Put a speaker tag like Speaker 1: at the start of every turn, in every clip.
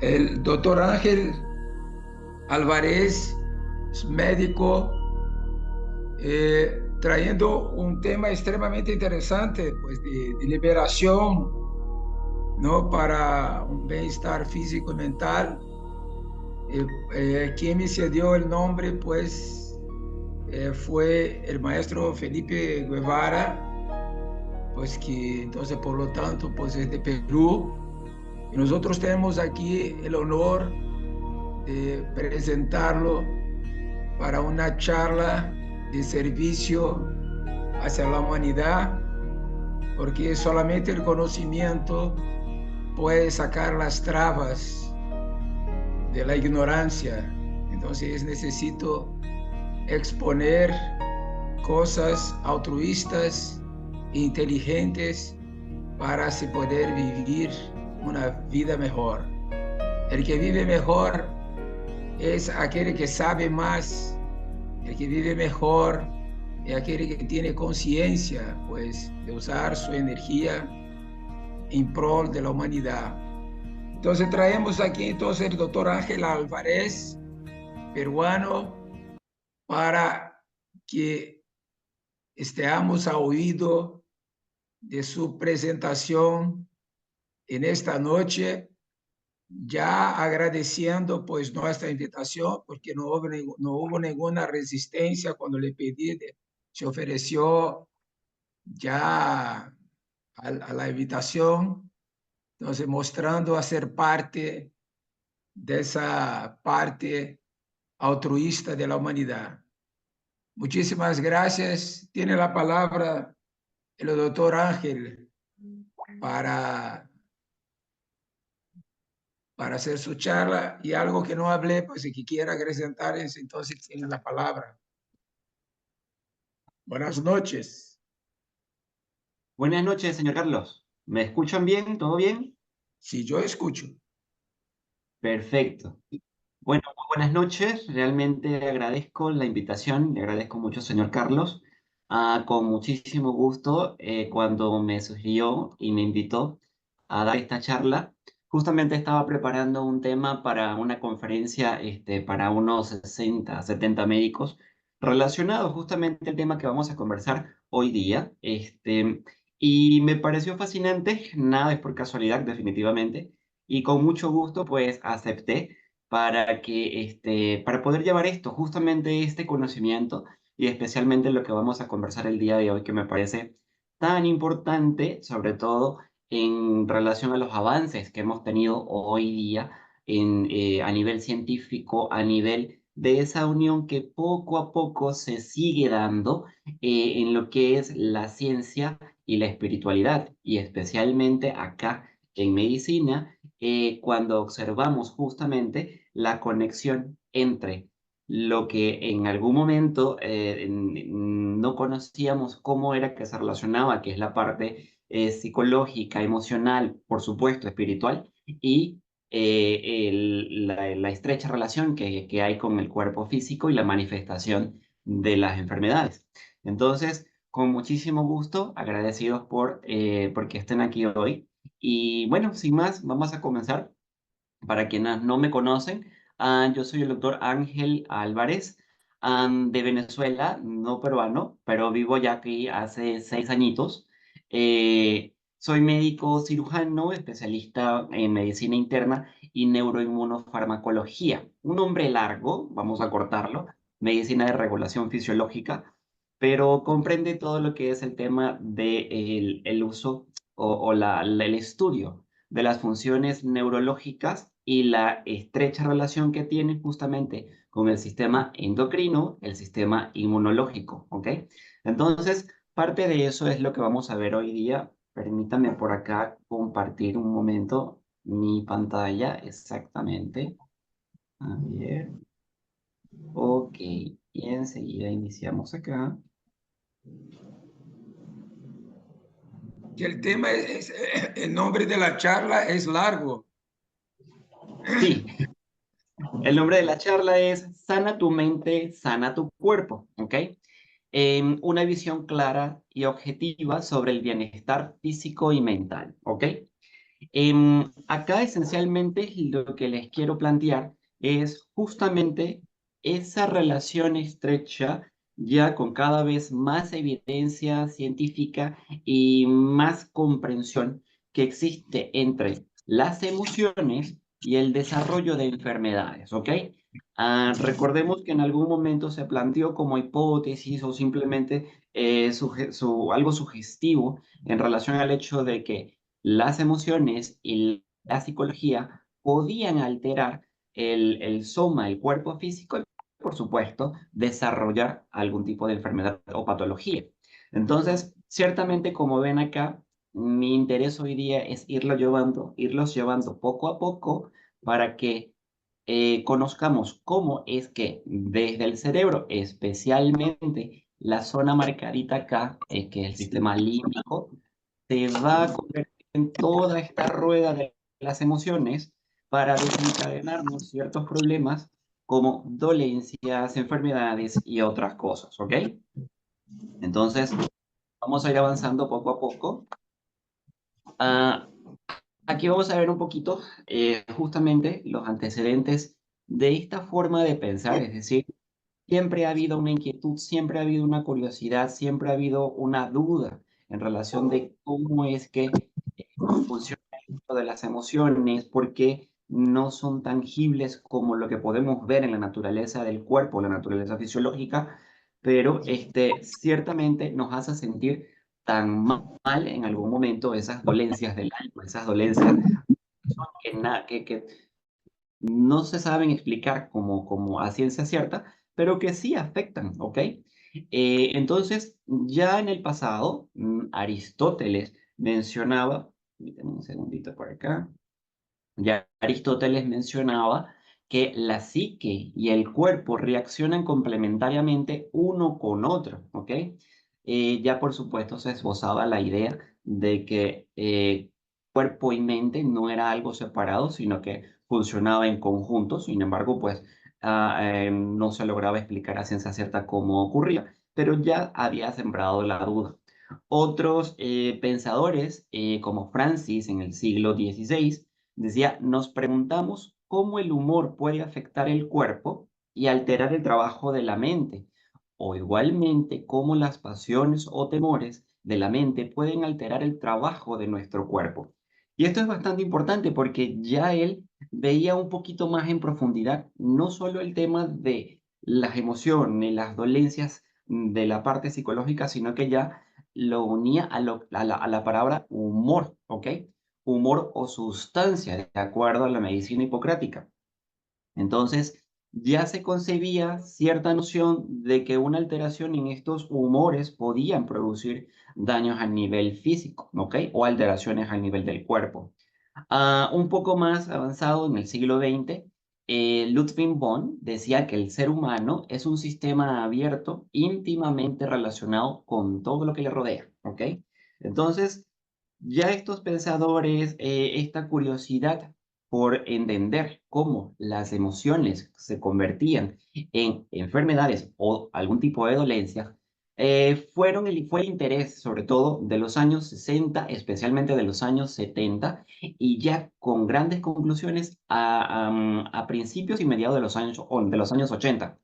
Speaker 1: El doctor Ángel Álvarez es médico, trayendo un tema extremadamente interesante, pues de liberación, ¿no? Para un bienestar físico y mental. Quien me cedió el nombre, pues, fue el maestro Felipe Guevara, pues que entonces, por lo tanto, pues es de Perú. Y nosotros tenemos aquí el honor de presentarlo para una charla de servicio hacia la humanidad, porque solamente el conocimiento puede sacar las trabas de la ignorancia. Entonces necesito exponer cosas altruistas e inteligentes para así poder vivir una vida mejor. El que vive mejor es aquel que sabe más, el que vive mejor es aquel que tiene conciencia, pues, de usar su energía en prol de la humanidad. Entonces traemos aquí entonces el doctor Ángel Álvarez, peruano, para que estemos a oído de su presentación en esta noche, ya agradeciendo pues nuestra invitación, porque no hubo ninguna resistencia cuando le pedí, se ofreció ya a la invitación, entonces mostrando a ser parte de esa parte altruista de la humanidad. Muchísimas gracias. Tiene la palabra el doctor Ángel para, para hacer su charla, y algo que no hablé, pues si quiera acrecentar, entonces tiene la palabra. Buenas noches.
Speaker 2: Buenas noches, señor Carlos. ¿Me escuchan bien? ¿Todo bien?
Speaker 1: Si yo escucho.
Speaker 2: Perfecto. Bueno, muy buenas noches. Realmente agradezco la invitación, le agradezco mucho, señor Carlos. Con muchísimo gusto cuando me sugirió y me invitó a dar esta charla. Justamente estaba preparando un tema para una conferencia para unos 60, 70 médicos relacionado justamente al tema que vamos a conversar hoy día. Y me pareció fascinante, nada es por casualidad, definitivamente. Y con mucho gusto, pues acepté para poder llevar esto, justamente este conocimiento y especialmente lo que vamos a conversar el día de hoy, que me parece tan importante, sobre todo en relación a los avances que hemos tenido hoy día a nivel científico, a nivel de esa unión que poco a poco se sigue dando en lo que es la ciencia y la espiritualidad, y especialmente acá en medicina cuando observamos justamente la conexión entre lo que en algún momento no conocíamos cómo era que se relacionaba, que es la parte psicológica, emocional, por supuesto, espiritual, y la estrecha relación que hay con el cuerpo físico y la manifestación de las enfermedades. Entonces, con muchísimo gusto, agradecidos porque estén aquí hoy. Y bueno, sin más, vamos a comenzar. Para quienes no me conocen, yo soy el doctor Ángel Álvarez, de Venezuela, no peruano, pero vivo ya aquí hace 6 añitos. Soy médico cirujano, especialista en medicina interna y neuroinmunofarmacología. Un nombre largo, vamos a cortarlo, medicina de regulación fisiológica, pero comprende todo lo que es el tema del el uso el estudio de las funciones neurológicas y la estrecha relación que tiene justamente con el sistema endocrino, el sistema inmunológico, ¿ok? Entonces, parte de eso es lo que vamos a ver hoy día. Permítame por acá compartir un momento mi pantalla exactamente. A ver, ok, y enseguida iniciamos acá.
Speaker 1: Que el tema el nombre de la charla es largo.
Speaker 2: Sí, el nombre de la charla es Sana tu mente, sana tu cuerpo, ¿ok? Una visión clara y objetiva sobre el bienestar físico y mental, ¿ok? Acá esencialmente lo que les quiero plantear es justamente esa relación estrecha ya con cada vez más evidencia científica y más comprensión que existe entre las emociones y el desarrollo de enfermedades, ¿ok? Recordemos que en algún momento se planteó como hipótesis o simplemente algo sugestivo en relación al hecho de que las emociones y la psicología podían alterar el soma, el cuerpo físico, y por supuesto, desarrollar algún tipo de enfermedad o patología. Entonces, ciertamente, como ven acá, mi interés hoy día es irlos llevando poco a poco para que conozcamos cómo es que desde el cerebro, especialmente la zona marcadita acá, que es el sistema límbico, se va a convertir en toda esta rueda de las emociones para desencadenarnos ciertos problemas como dolencias, enfermedades y otras cosas, ¿ok? Entonces, vamos a ir avanzando poco a poco. Ah, Aquí vamos a ver un poquito justamente los antecedentes de esta forma de pensar, es decir, siempre ha habido una inquietud, siempre ha habido una curiosidad, siempre ha habido una duda en relación de cómo es que funciona esto de las emociones, porque no son tangibles como lo que podemos ver en la naturaleza del cuerpo, la naturaleza fisiológica, pero ciertamente nos hace sentir tan mal en algún momento esas dolencias del alma, esas dolencias que no se saben explicar como a ciencia cierta, pero que sí afectan, ¿ok? Entonces, ya en el pasado, Aristóteles mencionaba, permítame un segundito por acá, ya Aristóteles mencionaba que la psique y el cuerpo reaccionan complementariamente uno con otro, ¿ok? Ya por supuesto se esbozaba la idea de que cuerpo y mente no era algo separado, sino que funcionaba en conjunto. Sin embargo, pues no se lograba explicar a ciencia cierta cómo ocurría, pero ya había sembrado la duda. Otros pensadores, como Francis en el siglo XVI, decía, nos preguntamos cómo el humor puede afectar el cuerpo y alterar el trabajo de la mente, o igualmente cómo las pasiones o temores de la mente pueden alterar el trabajo de nuestro cuerpo. Y esto es bastante importante porque ya él veía un poquito más en profundidad no solo el tema de las emociones, las dolencias de la parte psicológica, sino que ya lo unía a la palabra humor, ¿ok? Humor o sustancia, de acuerdo a la medicina hipocrática. Entonces, ya se concebía cierta noción de que una alteración en estos humores podían producir daños a nivel físico, ¿ok? O alteraciones a nivel del cuerpo. Un poco más avanzado en el siglo XX, Ludwig von decía que el ser humano es un sistema abierto íntimamente relacionado con todo lo que le rodea, ¿ok? Entonces, ya estos pensadores, esta curiosidad por entender cómo las emociones se convertían en enfermedades o algún tipo de dolencia, fue el interés sobre todo de los años 60, especialmente de los años 70, y ya con grandes conclusiones a principios y mediados de los años 80.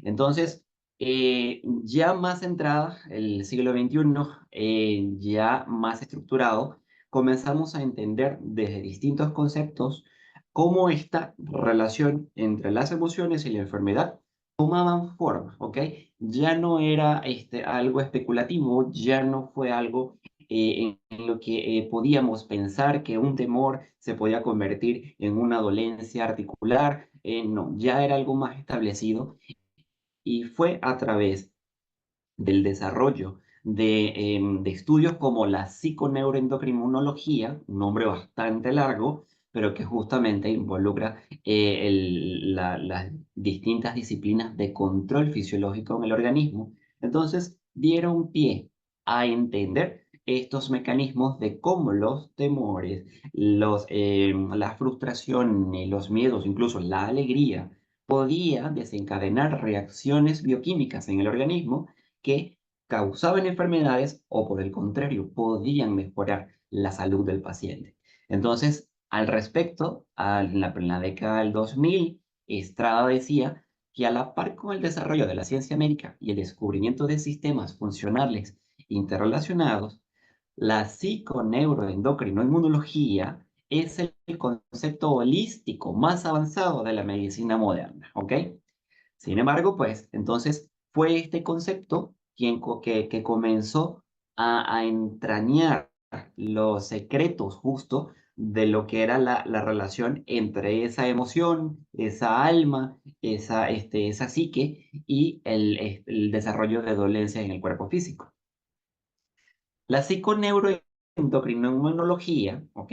Speaker 2: Entonces, ya más entrada el siglo XXI, ya más estructurado, comenzamos a entender desde distintos conceptos cómo esta relación entre las emociones y la enfermedad tomaban forma, ¿ok? Ya no era algo especulativo, ya no fue algo en lo que podíamos pensar que un temor se podía convertir en una dolencia articular, no, ya era algo más establecido y fue a través del desarrollo de estudios como la psiconeuroendocrinología, un nombre bastante largo, pero que justamente involucra las distintas disciplinas de control fisiológico en el organismo. Entonces, dieron pie a entender estos mecanismos de cómo los temores, las frustraciones, los miedos, incluso la alegría, podía desencadenar reacciones bioquímicas en el organismo que causaban enfermedades o por el contrario podían mejorar la salud del paciente. Entonces, al respecto, en la década del 2000, Estrada decía que a la par con el desarrollo de la ciencia médica y el descubrimiento de sistemas funcionales interrelacionados, la psiconeuroendocrinoinmunología es el concepto holístico más avanzado de la medicina moderna, ¿ok? Sin embargo, pues entonces fue este concepto que comenzó a entrañar los secretos justo de lo que era la relación entre esa emoción, esa alma, esa psique y el desarrollo de dolencias en el cuerpo físico. La psiconeuroendocrinología, ¿ok?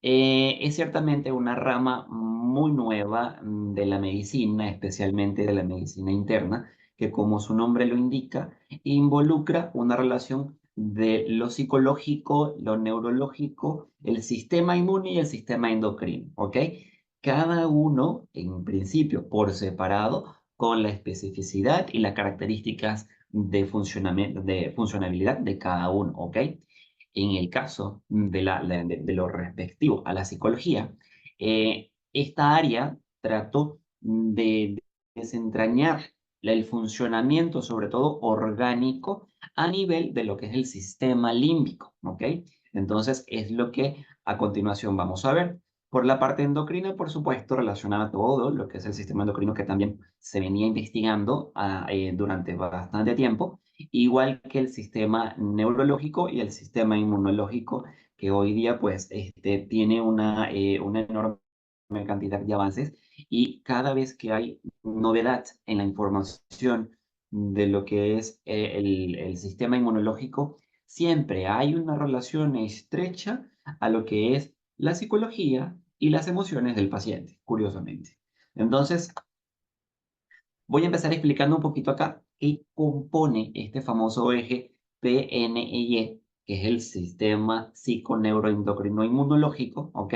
Speaker 2: Es ciertamente una rama muy nueva de la medicina, especialmente de la medicina interna, que como su nombre lo indica, involucra una relación de lo psicológico, lo neurológico, el sistema inmune y el sistema endocrino, ¿ok? Cada uno, en principio, por separado, con la especificidad y las características de funcionamiento, de funcionalidad de cada uno, ¿ok? En el caso de lo respectivo a la psicología, esta área trató de desentrañar el funcionamiento, sobre todo orgánico, a nivel de lo que es el sistema límbico, ¿ok? Entonces, es lo que a continuación vamos a ver. Por la parte endocrina, por supuesto, relacionada a todo lo que es el sistema endocrino, que también se venía investigando durante bastante tiempo, igual que el sistema neurológico y el sistema inmunológico, que hoy día pues tiene una enorme cantidad de avances y cada vez que hay novedad en la información de lo que es el sistema inmunológico, siempre hay una relación estrecha a lo que es la psicología y las emociones del paciente, curiosamente. Entonces, voy a empezar explicando un poquito acá qué compone este famoso eje PNIE, que es el sistema psiconeuroendocrino inmunológico, ¿ok?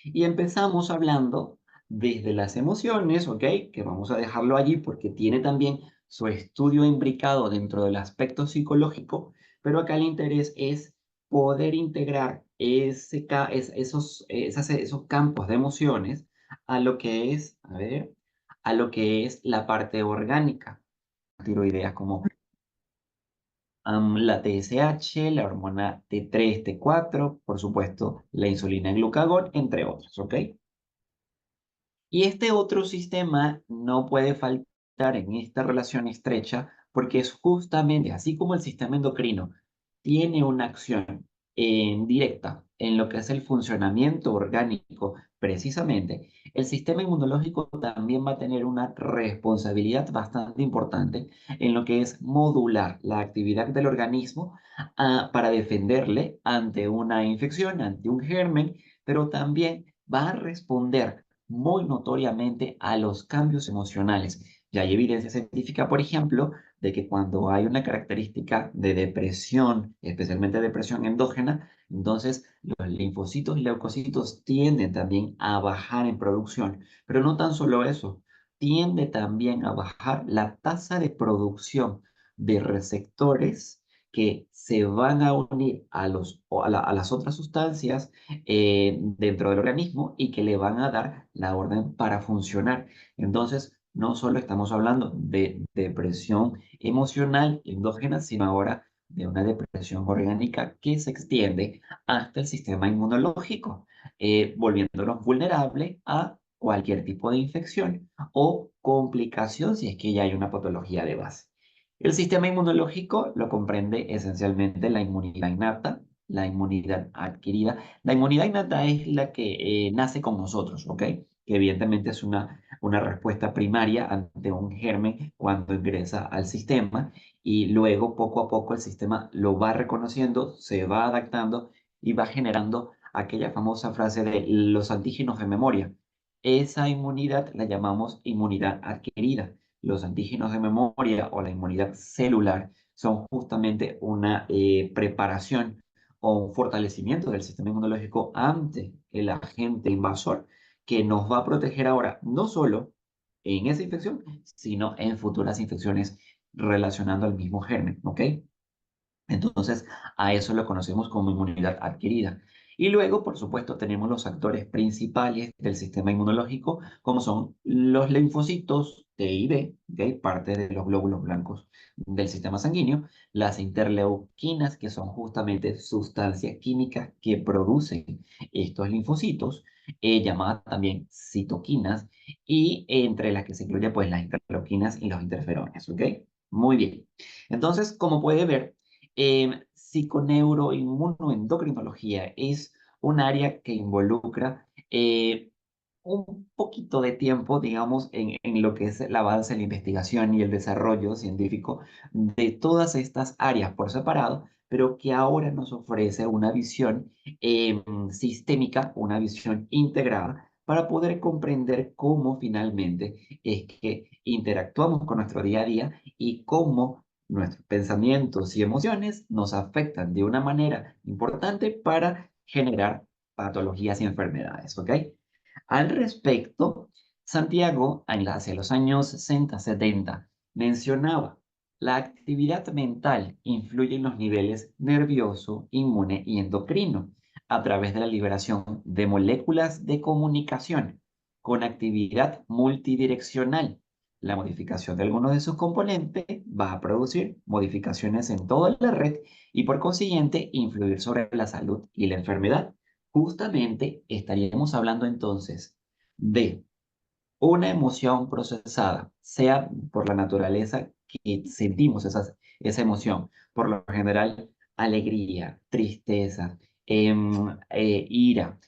Speaker 2: Y empezamos hablando desde las emociones, ¿ok? Que vamos a dejarlo allí porque tiene también su estudio imbricado dentro del aspecto psicológico, pero acá el interés es poder integrar esos campos de emociones a lo que es, a ver, a lo que es la parte orgánica, tiroideas como la TSH, la hormona T3, T4, por supuesto, la insulina glucagón, entre otros, ¿ok? Y este otro sistema no puede faltar en esta relación estrecha porque es justamente así como el sistema endocrino tiene una acción directa en lo que es el funcionamiento orgánico precisamente, el sistema inmunológico también va a tener una responsabilidad bastante importante en lo que es modular la actividad del organismo para defenderle ante una infección, ante un germen, pero también va a responder muy notoriamente a los cambios emocionales. Ya hay evidencia científica, por ejemplo, de que cuando hay una característica de depresión, especialmente depresión endógena, entonces los linfocitos y leucocitos tienden también a bajar en producción. Pero no tan solo eso, tiende también a bajar la tasa de producción de receptores que se van a unir a las otras sustancias dentro del organismo y que le van a dar la orden para funcionar. Entonces, no solo estamos hablando de depresión emocional endógena, sino ahora de una depresión orgánica que se extiende hasta el sistema inmunológico, volviéndonos vulnerables a cualquier tipo de infección o complicación si es que ya hay una patología de base. El sistema inmunológico lo comprende esencialmente la inmunidad innata, la inmunidad adquirida. La inmunidad innata es la que nace con nosotros, ¿ok? Que evidentemente es una respuesta primaria ante un germen cuando ingresa al sistema y luego poco a poco el sistema lo va reconociendo, se va adaptando y va generando aquella famosa frase de los antígenos de memoria. Esa inmunidad la llamamos inmunidad adquirida. Los antígenos de memoria o la inmunidad celular son justamente una preparación o un fortalecimiento del sistema inmunológico ante el agente invasor que nos va a proteger ahora no solo en esa infección, sino en futuras infecciones relacionando al mismo germen, ¿ok? Entonces, a eso lo conocemos como inmunidad adquirida. Y luego, por supuesto, tenemos los actores principales del sistema inmunológico, como son los linfocitos T y B, ¿ok? Parte de los glóbulos blancos del sistema sanguíneo, las interleuquinas, que son justamente sustancias químicas que producen estos linfocitos, llamadas también citoquinas, y entre las que se incluye pues las interleuquinas y los interferones, ¿ok? Muy bien. Entonces, como puede ver, psiconeuroinmunoendocrinología es un área que involucra un poquito de tiempo, digamos, en lo que es el avance, la investigación y el desarrollo científico de todas estas áreas por separado, pero que ahora nos ofrece una visión sistémica, una visión integrada para poder comprender cómo finalmente es que interactuamos con nuestro día a día y cómo nuestros pensamientos y emociones nos afectan de una manera importante para generar patologías y enfermedades, ¿ok? Al respecto, Santiago, hacia los años 60-70, mencionaba, la actividad mental influye en los niveles nervioso, inmune y endocrino a través de la liberación de moléculas de comunicación con actividad multidireccional. La modificación de algunos de sus componentes va a producir modificaciones en toda la red y por consiguiente influir sobre la salud y la enfermedad. Justamente estaríamos hablando entonces de una emoción procesada, sea por la naturaleza que sentimos esa emoción, por lo general alegría, tristeza, ira.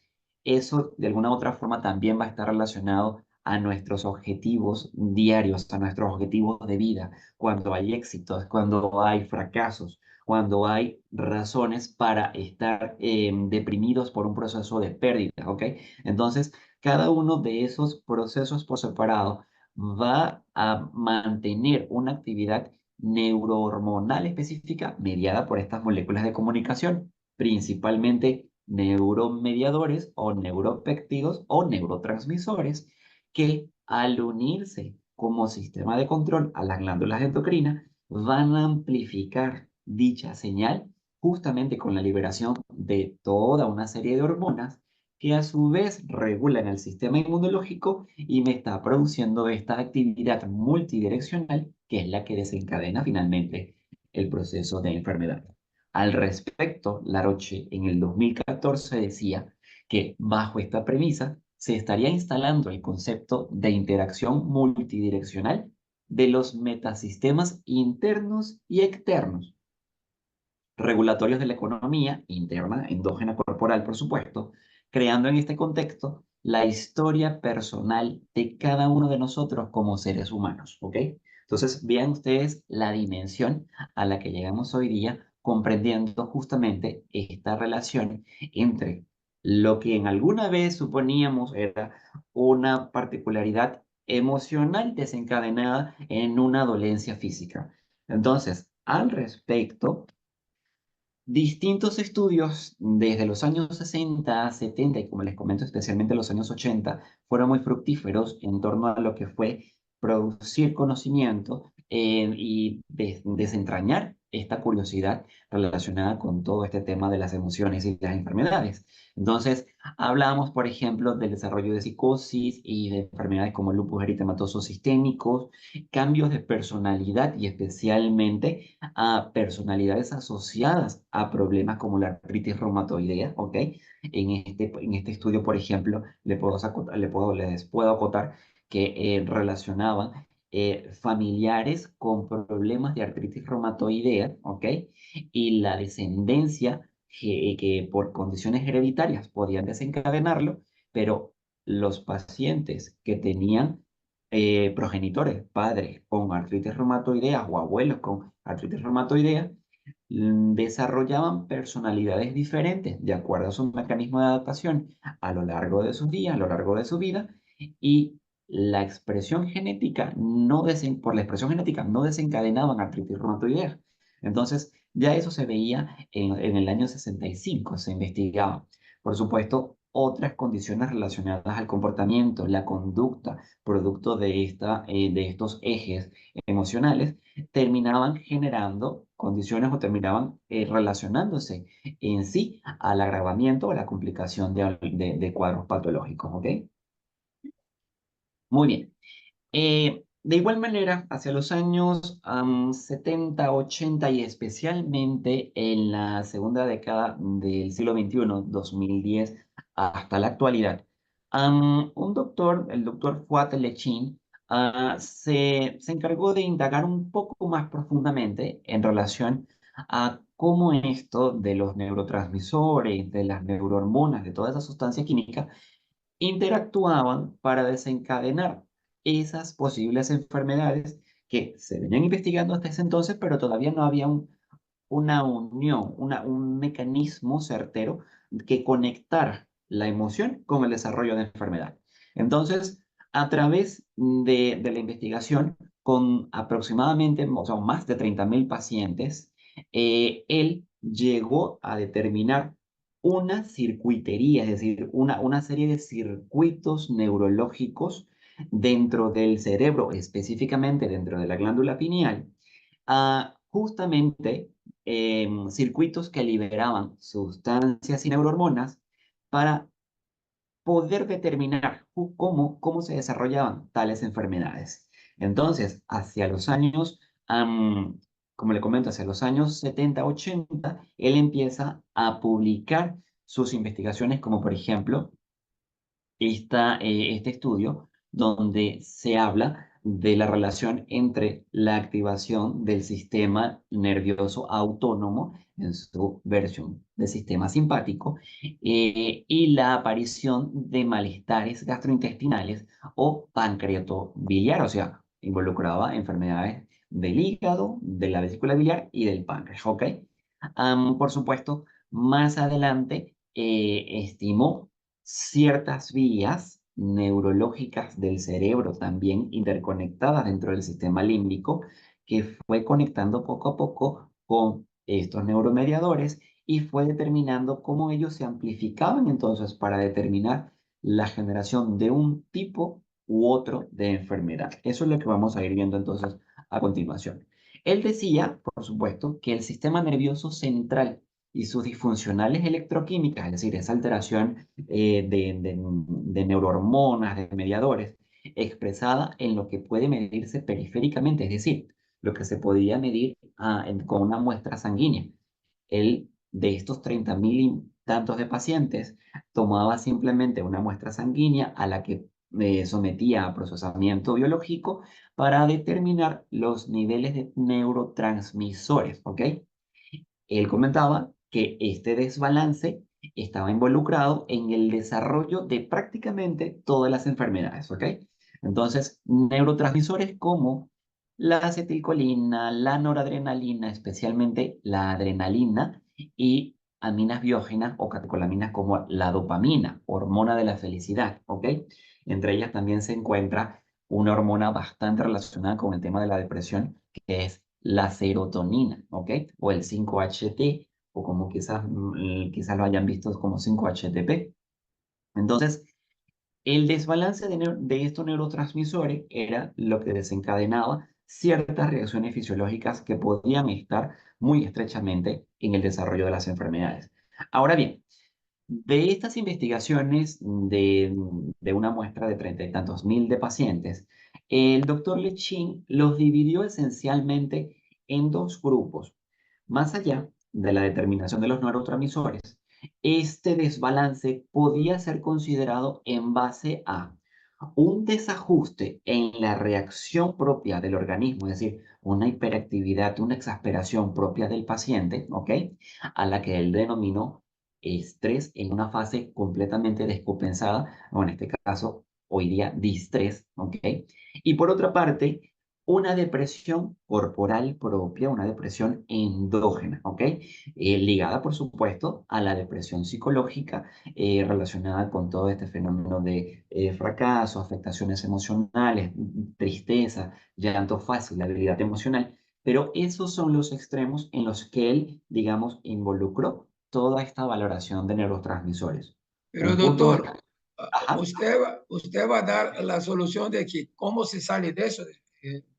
Speaker 2: Eso de alguna u otra forma también va a estar relacionado a nuestros objetivos diarios, a nuestros objetivos de vida, cuando hay éxitos, cuando hay fracasos, cuando hay razones para estar deprimidos por un proceso de pérdida, ¿ok? Entonces, cada uno de esos procesos por separado va a mantener una actividad neurohormonal específica mediada por estas moléculas de comunicación, principalmente neuromediadores o neuropéptidos o neurotransmisores que al unirse como sistema de control a las glándulas endocrinas van a amplificar dicha señal justamente con la liberación de toda una serie de hormonas que a su vez regulan el sistema inmunológico y me está produciendo esta actividad multidireccional que es la que desencadena finalmente el proceso de enfermedad. Al respecto, Laroche en el 2014 decía que bajo esta premisa se estaría instalando el concepto de interacción multidireccional de los metasistemas internos y externos, regulatorios de la economía interna, endógena corporal, por supuesto, creando en este contexto la historia personal de cada uno de nosotros como seres humanos, ¿ok? Entonces, vean ustedes la dimensión a la que llegamos hoy día comprendiendo justamente esta relación entre lo que en alguna vez suponíamos era una particularidad emocional desencadenada en una dolencia física. Entonces, al respecto, distintos estudios desde los años 60, 70 y como les comento especialmente los años 80 fueron muy fructíferos en torno a lo que fue producir conocimiento y desentrañar esta curiosidad relacionada con todo este tema de las emociones y las enfermedades. Entonces, hablábamos, por ejemplo, del desarrollo de psicosis y de enfermedades como lupus eritematoso sistémicos, cambios de personalidad y especialmente a personalidades asociadas a problemas como la artritis reumatoidea, ¿ok? En este estudio, por ejemplo, les puedo acotar que relacionaban familiares con problemas de artritis reumatoidea, ¿ok? Y la descendencia que por condiciones hereditarias podían desencadenarlo, pero los pacientes que tenían progenitores, padres con artritis reumatoidea o abuelos con artritis reumatoidea, desarrollaban personalidades diferentes de acuerdo a su mecanismo de adaptación a lo largo de sus días, a lo largo de su vida, y la expresión genética por la expresión genética no desencadenaban artritis reumatoidea. Entonces, ya eso se veía en el año 65, se investigaba. Por supuesto, otras condiciones relacionadas al comportamiento, la conducta, producto de estos ejes emocionales, terminaban generando condiciones o terminaban relacionándose en sí al agravamiento o la complicación de cuadros patológicos, ¿ok? Muy bien. De igual manera, hacia los años 70, 80 y especialmente en la segunda década del siglo XXI, 2010, hasta la actualidad, un doctor, el doctor Fuat Lechin, se encargó de indagar un poco más profundamente en relación a cómo esto de los neurotransmisores, de las neurohormonas, de toda esa sustancia química, interactuaban para desencadenar esas posibles enfermedades que se venían investigando hasta ese entonces, pero todavía no había una unión, un mecanismo certero que conectara la emoción con el desarrollo de enfermedad. Entonces, a través de la investigación con aproximadamente, o sea, más de 30.000 pacientes, él llegó a determinar una circuitería, es decir, una serie de circuitos neurológicos dentro del cerebro, específicamente dentro de la glándula pineal, justamente circuitos que liberaban sustancias y neurohormonas para poder determinar cómo se desarrollaban tales enfermedades. Entonces, hacia los años, como le comento, hacia los años 70, 80, él empieza a publicar sus investigaciones, como por ejemplo este estudio donde se habla de la relación entre la activación del sistema nervioso autónomo en su versión de sistema simpático y la aparición de malestares gastrointestinales o pancreatobiliar, o sea, involucraba enfermedades del hígado, de la vesícula biliar y del páncreas, ¿ok? Por supuesto, más adelante estimó ciertas vías neurológicas del cerebro también interconectadas dentro del sistema límbico que fue conectando poco a poco con estos neuromediadores y fue determinando cómo ellos se amplificaban entonces para determinar la generación de un tipo u otro de enfermedad. Eso es lo que vamos a ir viendo entonces a continuación. Él decía, por supuesto, que el sistema nervioso central y sus disfuncionales electroquímicas, es decir, esa alteración de neurohormonas, de mediadores, expresada en lo que puede medirse periféricamente, es decir, lo que se podía medir con una muestra sanguínea. Él, de estos 30.000 y tantos de pacientes, tomaba simplemente una muestra sanguínea a la que sometía a procesamiento biológico para determinar los niveles de neurotransmisores, ¿ok? Él comentaba que este desbalance estaba involucrado en el desarrollo de prácticamente todas las enfermedades, ¿ok? Entonces, neurotransmisores como la acetilcolina, la noradrenalina, especialmente la adrenalina y aminas biógenas o catecolaminas como la dopamina, hormona de la felicidad, ¿ok? Entre ellas también se encuentra una hormona bastante relacionada con el tema de la depresión, que es la serotonina, ¿ok? O el 5-HT, o como quizás lo hayan visto como 5-HTP. Entonces, el desbalance de estos neurotransmisores era lo que desencadenaba ciertas reacciones fisiológicas que podían estar muy estrechamente en el desarrollo de las enfermedades. Ahora bien, de estas investigaciones de una muestra de 30 y tantos mil de pacientes, el doctor Lechin los dividió esencialmente en dos grupos. Más allá de la determinación de los neurotransmisores, este desbalance podía ser considerado en base a un desajuste en la reacción propia del organismo, es decir, una hiperactividad, una exasperación propia del paciente, ¿ok? A la que él denominó estrés en una fase completamente descompensada, o en este caso, hoy día, distrés, ¿ok? Y por otra parte, una depresión corporal propia, una depresión endógena, ¿ok? Ligada, por supuesto, a la depresión psicológica relacionada con todo este fenómeno de fracaso, afectaciones emocionales, tristeza, llanto fácil, debilidad emocional. Pero esos son los extremos en los que él, digamos, involucró toda esta valoración de neurotransmisores.
Speaker 1: Pero
Speaker 2: un punto...
Speaker 1: doctor,
Speaker 2: Ajá,
Speaker 1: usted va a dar la solución de que cómo se sale de eso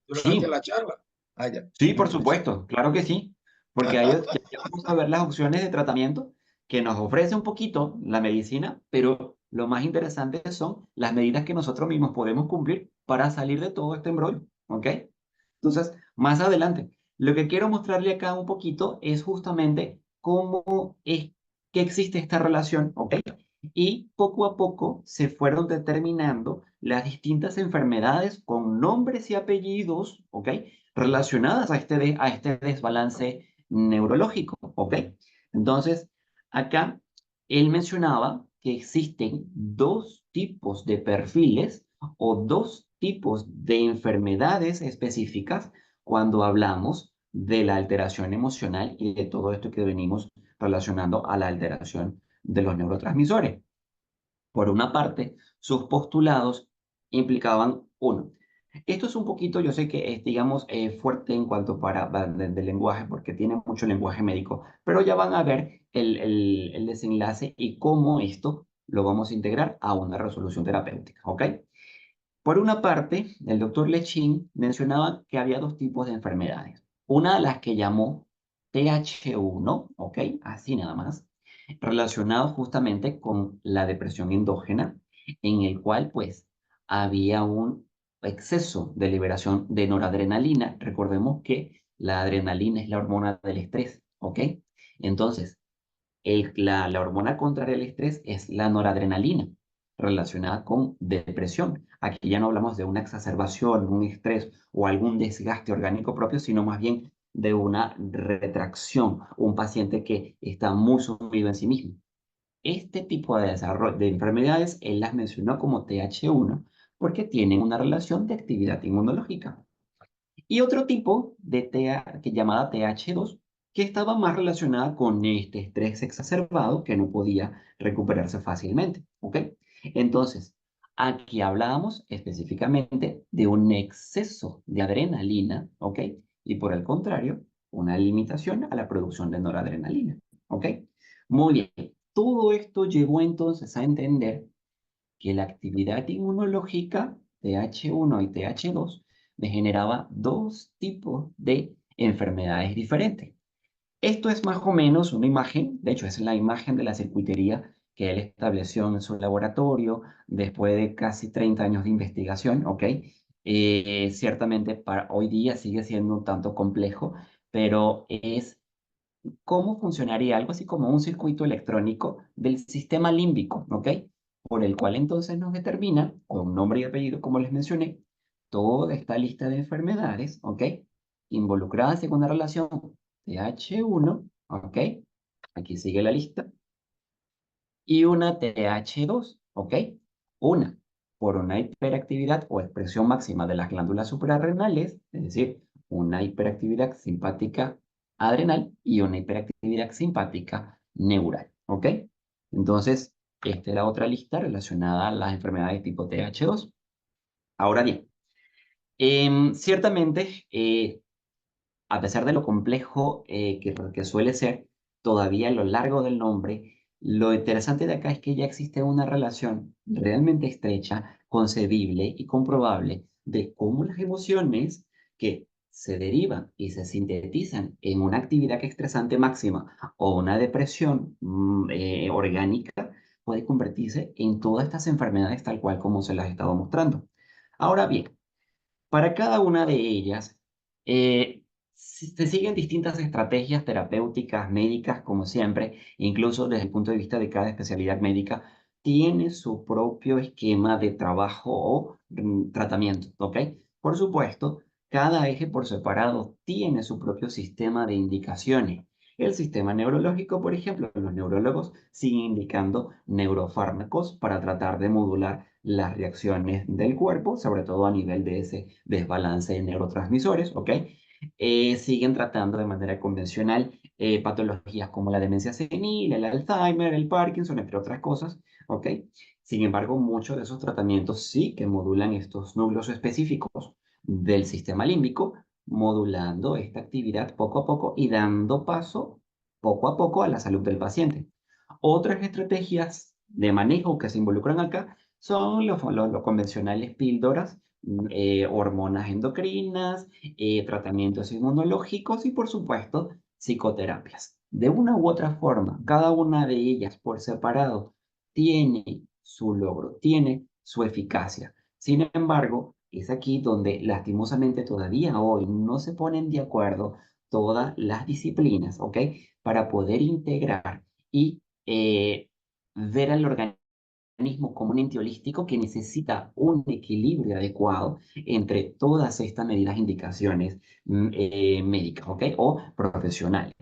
Speaker 1: durante
Speaker 2: sí.
Speaker 1: la charla. Ah, ya,
Speaker 2: Sí,
Speaker 1: me
Speaker 2: por
Speaker 1: parece.
Speaker 2: supuesto, claro que sí, porque ahí ya vamos a ver las opciones de tratamiento que nos ofrece un poquito la medicina, pero lo más interesante son las medidas que nosotros mismos podemos cumplir para salir de todo este embrollo, ¿ok? Entonces, más adelante, lo que quiero mostrarle acá un poquito es justamente cómo es que existe esta relación, ¿ok? Y poco a poco se fueron determinando las distintas enfermedades con nombres y apellidos, ¿ok? Relacionadas a este desbalance neurológico, ¿ok? Entonces, acá él mencionaba que existen dos tipos de perfiles o dos tipos de enfermedades específicas cuando hablamos de la alteración emocional y de todo esto que venimos relacionando a la alteración de los neurotransmisores. Por una parte, sus postulados implicaban uno. Esto es un poquito, yo sé que es, digamos, fuerte en cuanto del lenguaje, porque tiene mucho lenguaje médico, pero ya van a ver el desenlace y cómo esto lo vamos a integrar a una resolución terapéutica, ¿ok? Por una parte, el doctor Lechín mencionaba que había dos tipos de enfermedades. Una de las que llamó TH1, ¿ok? Así nada más, relacionado justamente con la depresión endógena, en el cual pues había un exceso de liberación de noradrenalina. Recordemos que la adrenalina es la hormona del estrés, ¿ok? Entonces, la hormona contraria al estrés es la noradrenalina, relacionada con depresión. Aquí ya no hablamos de una exacerbación, un estrés o algún desgaste orgánico propio, sino más bien de una retracción, un paciente que está muy sumido en sí mismo. Este tipo de desarrollo de enfermedades él las mencionó como TH1 porque tienen una relación de actividad inmunológica. Y otro tipo de que llamada TH2, que estaba más relacionada con este estrés exacerbado que no podía recuperarse fácilmente. ¿Ok? Entonces, aquí hablábamos específicamente de un exceso de adrenalina, ¿ok? Y por el contrario, una limitación a la producción de noradrenalina, ¿ok? Muy bien. Todo esto llevó entonces a entender que la actividad inmunológica TH1 y TH2 me generaba dos tipos de enfermedades diferentes. Esto es más o menos una imagen, de hecho es la imagen de la circuitería que él estableció en su laboratorio después de casi 30 años de investigación, ¿ok? Ciertamente para hoy día sigue siendo un tanto complejo, pero es cómo funcionaría algo así como un circuito electrónico del sistema límbico, ¿ok? Por el cual entonces nos determina, con nombre y apellido, como les mencioné, toda esta lista de enfermedades, ¿ok? Involucradas en una relación TH1, ¿ok? Aquí sigue la lista, y una TH2, ¿ok? Una por una hiperactividad o expresión máxima de las glándulas suprarrenales, es decir, una hiperactividad simpática adrenal y una hiperactividad simpática neural, ¿ok? Entonces, esta es la otra lista relacionada a las enfermedades tipo TH2. Ahora bien, ciertamente, a pesar de lo complejo que suele ser, todavía a lo largo del nombre, lo interesante de acá es que ya existe una relación realmente estrecha, concebible y comprobable de cómo las emociones que se derivan y se sintetizan en una actividad estresante máxima o una depresión orgánica puede convertirse en todas estas enfermedades tal cual como se las he estado mostrando. Ahora bien, para cada una de ellas, se siguen distintas estrategias terapéuticas, médicas, como siempre, incluso desde el punto de vista de cada especialidad médica, tiene su propio esquema de trabajo o tratamiento, ¿ok? Por supuesto, cada eje por separado tiene su propio sistema de indicaciones. El sistema neurológico, por ejemplo, los neurólogos siguen indicando neurofármacos para tratar de modular las reacciones del cuerpo, sobre todo a nivel de ese desbalance de neurotransmisores, ¿ok? Siguen tratando de manera convencional patologías como la demencia senil, el Alzheimer, el Parkinson, entre otras cosas, ¿ok? Sin embargo, muchos de esos tratamientos sí que modulan estos núcleos específicos del sistema límbico, modulando esta actividad poco a poco y dando paso poco a poco a la salud del paciente. Otras estrategias de manejo que se involucran acá son los convencionales píldoras, hormonas endocrinas, tratamientos inmunológicos y, por supuesto, psicoterapias. De una u otra forma, cada una de ellas por separado tiene su logro, tiene su eficacia. Sin embargo, es aquí donde lastimosamente todavía hoy no se ponen de acuerdo todas las disciplinas, ¿ok? Para poder integrar y ver al organismo como un ente holístico que necesita un equilibrio adecuado entre todas estas medidas, indicaciones médicas, ¿ok? O profesionales.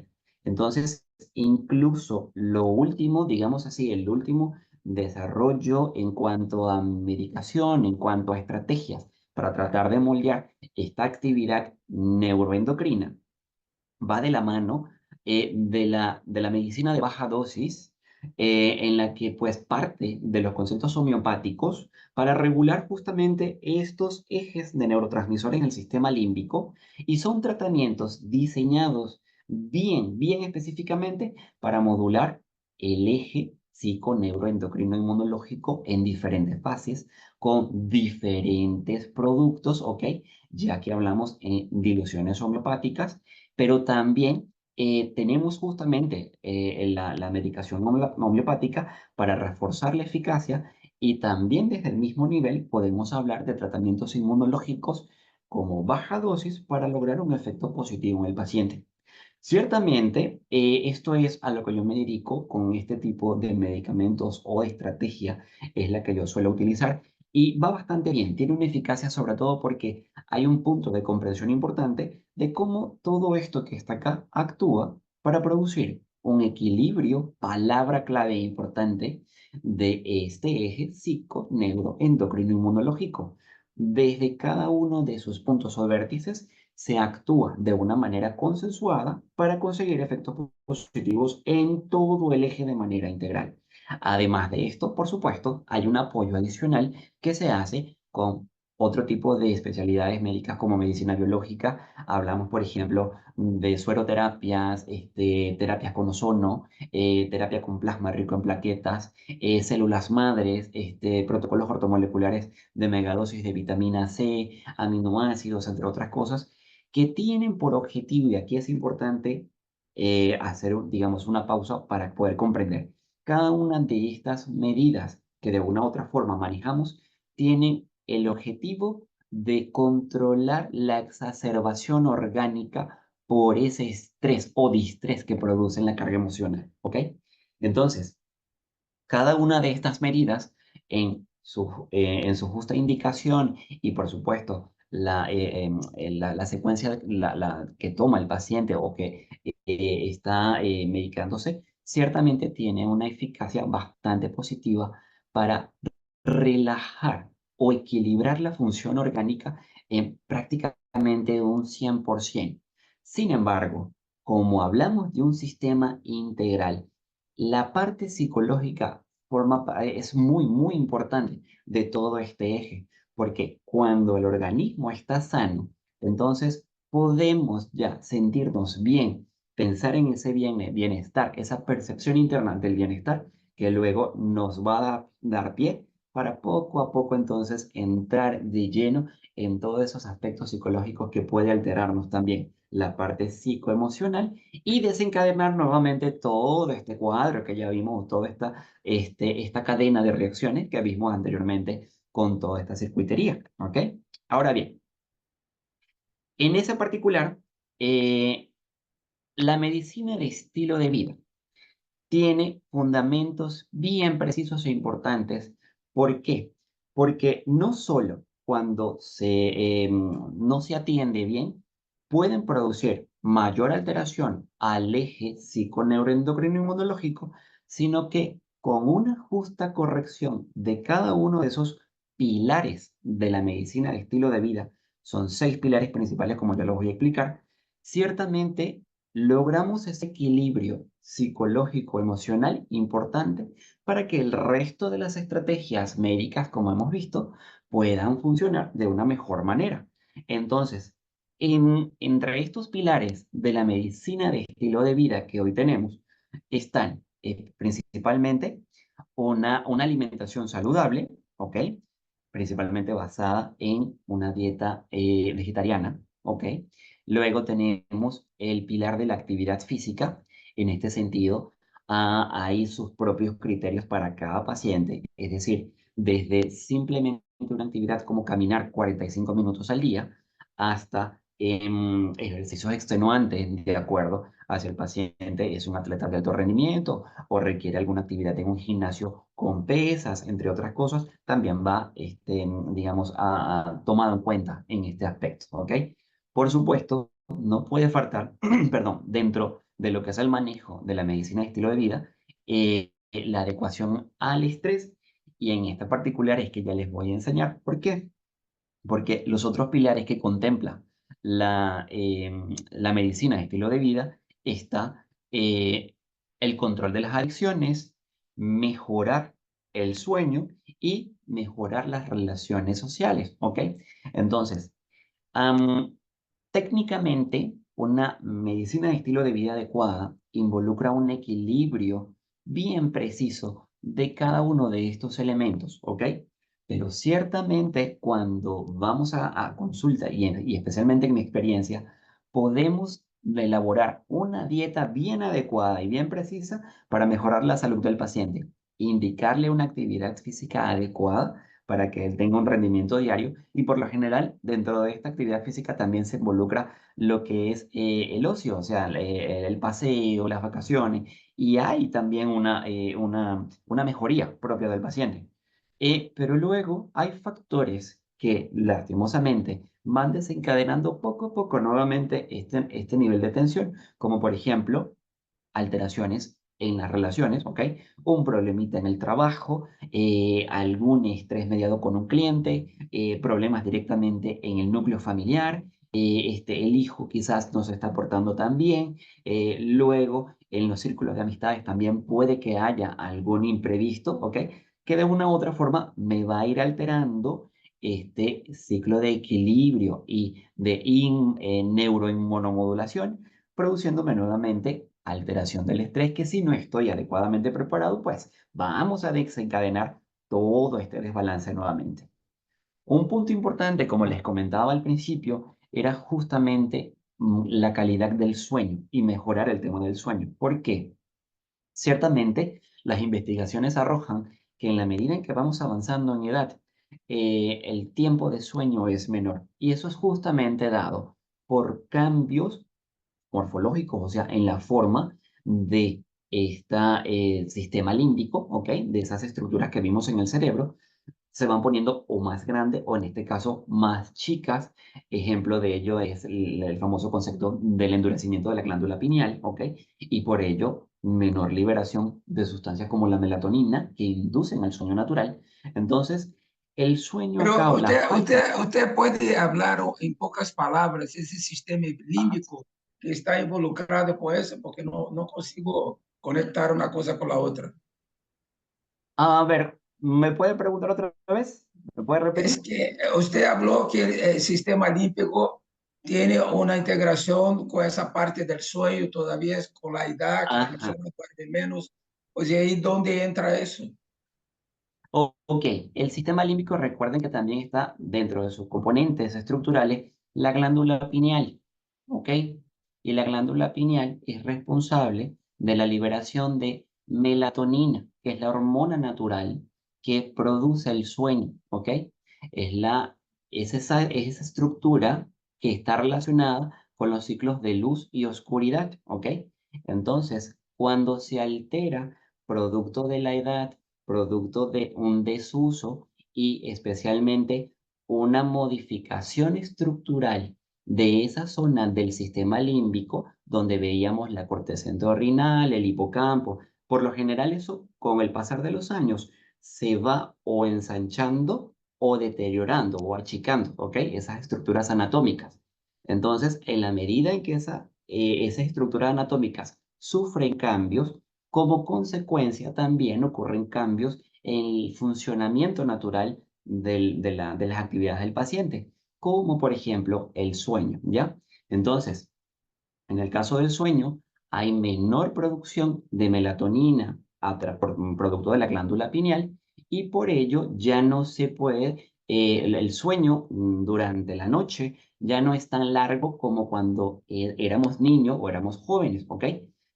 Speaker 2: Entonces, incluso lo último, digamos así, el último desarrollo en cuanto a medicación, en cuanto a estrategias para tratar de moldear esta actividad neuroendocrina, va de la mano de la medicina de baja dosis, en la que pues parte de los conceptos homeopáticos para regular justamente estos ejes de neurotransmisores en el sistema límbico, y son tratamientos diseñados bien específicamente para modular el eje psiconeuroendocrino inmunológico en diferentes fases con diferentes productos, ¿ok? Ya que hablamos en diluciones homeopáticas, pero también tenemos justamente la medicación homeopática para reforzar la eficacia, y también desde el mismo nivel podemos hablar de tratamientos inmunológicos como baja dosis para lograr un efecto positivo en el paciente. Ciertamente, esto es a lo que yo me dedico con este tipo de medicamentos o estrategia, es la que yo suelo utilizar y va bastante bien. Tiene una eficacia sobre todo porque hay un punto de comprensión importante de cómo todo esto que está acá actúa para producir un equilibrio, palabra clave importante, de este eje psico-neuro-endocrino-inmunológico. Desde cada uno de sus puntos o vértices se actúa de una manera consensuada para conseguir efectos positivos en todo el eje de manera integral. Además de esto, por supuesto, hay un apoyo adicional que se hace con otro tipo de especialidades médicas como medicina biológica. Hablamos, por ejemplo, de sueroterapias, terapias con ozono, terapia con plasma rico en plaquetas, células madres, protocolos ortomoleculares de megadosis de vitamina C, aminoácidos, entre otras cosas, que tienen por objetivo, y aquí es importante hacer, digamos, una pausa para poder comprender, cada una de estas medidas que de una u otra forma manejamos, tienen el objetivo de controlar la exacerbación orgánica por ese estrés o distrés que producen la carga emocional, ¿ok? Entonces, cada una de estas medidas en su justa indicación y, por supuesto, la secuencia que toma el paciente o que está medicándose, ciertamente tiene una eficacia bastante positiva para relajar o equilibrar la función orgánica en prácticamente un 100%. Sin embargo, como hablamos de un sistema integral, la parte psicológica es muy importante de todo este eje, porque cuando el organismo está sano, entonces podemos ya sentirnos bien, pensar en ese bienestar, esa percepción interna del bienestar, que luego nos va a dar pie para poco a poco entonces entrar de lleno en todos esos aspectos psicológicos que puede alterarnos también la parte psicoemocional y desencadenar nuevamente todo este cuadro que ya vimos, toda esta cadena de reacciones que vimos anteriormente con toda esta circuitería, ¿ok? Ahora bien, en ese particular, eh, la medicina de estilo de vida tiene fundamentos bien precisos e importantes. ¿Por qué? Porque no solo cuando no se atiende bien, pueden producir mayor alteración al eje psiconeuroendocrino inmunológico, sino que con una justa corrección de cada uno de esos pilares de la medicina de estilo de vida, son 6 pilares principales, como ya los voy a explicar, ciertamente logramos ese equilibrio psicológico, emocional importante para que el resto de las estrategias médicas, como hemos visto, puedan funcionar de una mejor manera. Entonces, entre estos pilares de la medicina de estilo de vida que hoy tenemos, están principalmente una alimentación saludable, ¿ok? Principalmente basada en una dieta vegetariana, ¿ok? Luego tenemos el pilar de la actividad física. En este sentido, hay sus propios criterios para cada paciente, es decir, desde simplemente una actividad como caminar 45 minutos al día hasta ejercicios extenuantes, de acuerdo a si el paciente es un atleta de alto rendimiento o requiere alguna actividad en un gimnasio con pesas, entre otras cosas, también va, digamos, tomado en cuenta en este aspecto, ¿ok? Por supuesto, no puede faltar, perdón, dentro de lo que es el manejo de la medicina de estilo de vida, la adecuación al estrés, y en esta particular es que ya les voy a enseñar. ¿Por qué? Porque los otros pilares que contempla la medicina de estilo de vida está el control de las adicciones, mejorar el sueño y mejorar las relaciones sociales, ¿ok? Entonces, Am, técnicamente, una medicina de estilo de vida adecuada involucra un equilibrio bien preciso de cada uno de estos elementos, ¿ok? Pero ciertamente cuando vamos a consulta, y especialmente en mi experiencia, podemos elaborar una dieta bien adecuada y bien precisa para mejorar la salud del paciente, indicarle una actividad física adecuada para que él tenga un rendimiento diario, y por lo general dentro de esta actividad física también se involucra lo que es el ocio, o sea, el paseo, las vacaciones, y hay también una mejoría propia del paciente. Pero luego hay factores que lastimosamente van desencadenando poco a poco nuevamente este nivel de tensión, como por ejemplo alteraciones en las relaciones, ¿ok? Un problemita en el trabajo, algún estrés mediado con un cliente, problemas directamente en el núcleo familiar, el hijo quizás no se está portando tan bien, luego en los círculos de amistades también puede que haya algún imprevisto, ¿ok? Que de una u otra forma me va a ir alterando este ciclo de equilibrio y de neuroinmunomodulación, produciéndome nuevamente alteración del estrés, que si no estoy adecuadamente preparado, pues vamos a desencadenar todo este desbalance nuevamente. Un punto importante, como les comentaba al principio, era justamente la calidad del sueño y mejorar el tema del sueño. ¿Por qué? Ciertamente, las investigaciones arrojan que en la medida en que vamos avanzando en edad, el tiempo de sueño es menor. Y eso es justamente dado por cambios morfológicos, o sea, en la forma de este sistema límbico, ¿ok? De esas estructuras que vimos en el cerebro, se van poniendo o más grandes o en este caso más chicas. Ejemplo de ello es el famoso concepto del endurecimiento de la glándula pineal, ¿ok? Y por ello, menor liberación de sustancias como la melatonina que inducen al sueño natural. Entonces, el sueño
Speaker 1: Pero
Speaker 2: acá o la
Speaker 1: usted,
Speaker 2: falta.
Speaker 1: usted, usted puede hablar en pocas palabras ese sistema límbico que está involucrado con eso, porque no consigo conectar una cosa con la otra.
Speaker 2: A ver, ¿me puede preguntar otra vez? ¿Me puede
Speaker 1: Es
Speaker 2: repetir?
Speaker 1: que usted habló que el sistema límbico tiene una integración con esa parte del sueño, todavía es con la edad, que la
Speaker 2: Ajá.
Speaker 1: persona puede menos. Pues ¿y ahí dónde entra eso?
Speaker 2: Ok, el sistema límbico, recuerden que también está dentro de sus componentes estructurales la glándula pineal, ¿ok? Y la glándula pineal es responsable de la liberación de melatonina, que es la hormona natural que produce el sueño, ¿ok? Es esa estructura que está relacionada con los ciclos de luz y oscuridad, ¿ok? Entonces, cuando se altera producto de la edad, producto de un desuso y especialmente una modificación estructural de esa zona del sistema límbico donde veíamos la corteza entorrinal, el hipocampo. Por lo general eso con el pasar de los años se va o ensanchando o deteriorando o achicando, ¿ok? Esas estructuras anatómicas. Entonces, en la medida en que esas estructuras anatómicas sufren cambios, como consecuencia, también ocurren cambios en el funcionamiento natural de las actividades del paciente, como por ejemplo el sueño, ¿ya? Entonces, en el caso del sueño, hay menor producción de melatonina, producto de la glándula pineal, y por ello ya no se puede, el sueño durante la noche ya no es tan largo como cuando éramos niños o éramos jóvenes, ¿ok?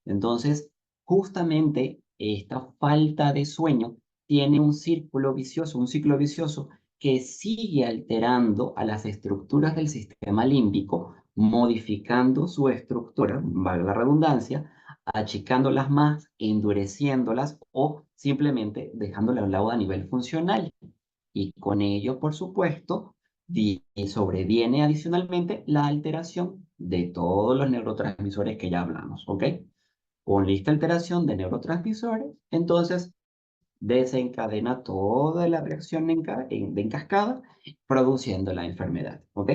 Speaker 2: Entonces, justamente esta falta de sueño tiene un ciclo vicioso que sigue alterando a las estructuras del sistema límbico, modificando su estructura, valga la redundancia, achicándolas más, endureciéndolas o simplemente dejándolas a un lado a nivel funcional. Y con ello, por supuesto, sobreviene adicionalmente la alteración de todos los neurotransmisores que ya hablamos, ¿ok? Con esta alteración de neurotransmisores, entonces desencadena toda la reacción en cascada, produciendo la enfermedad, ¿ok?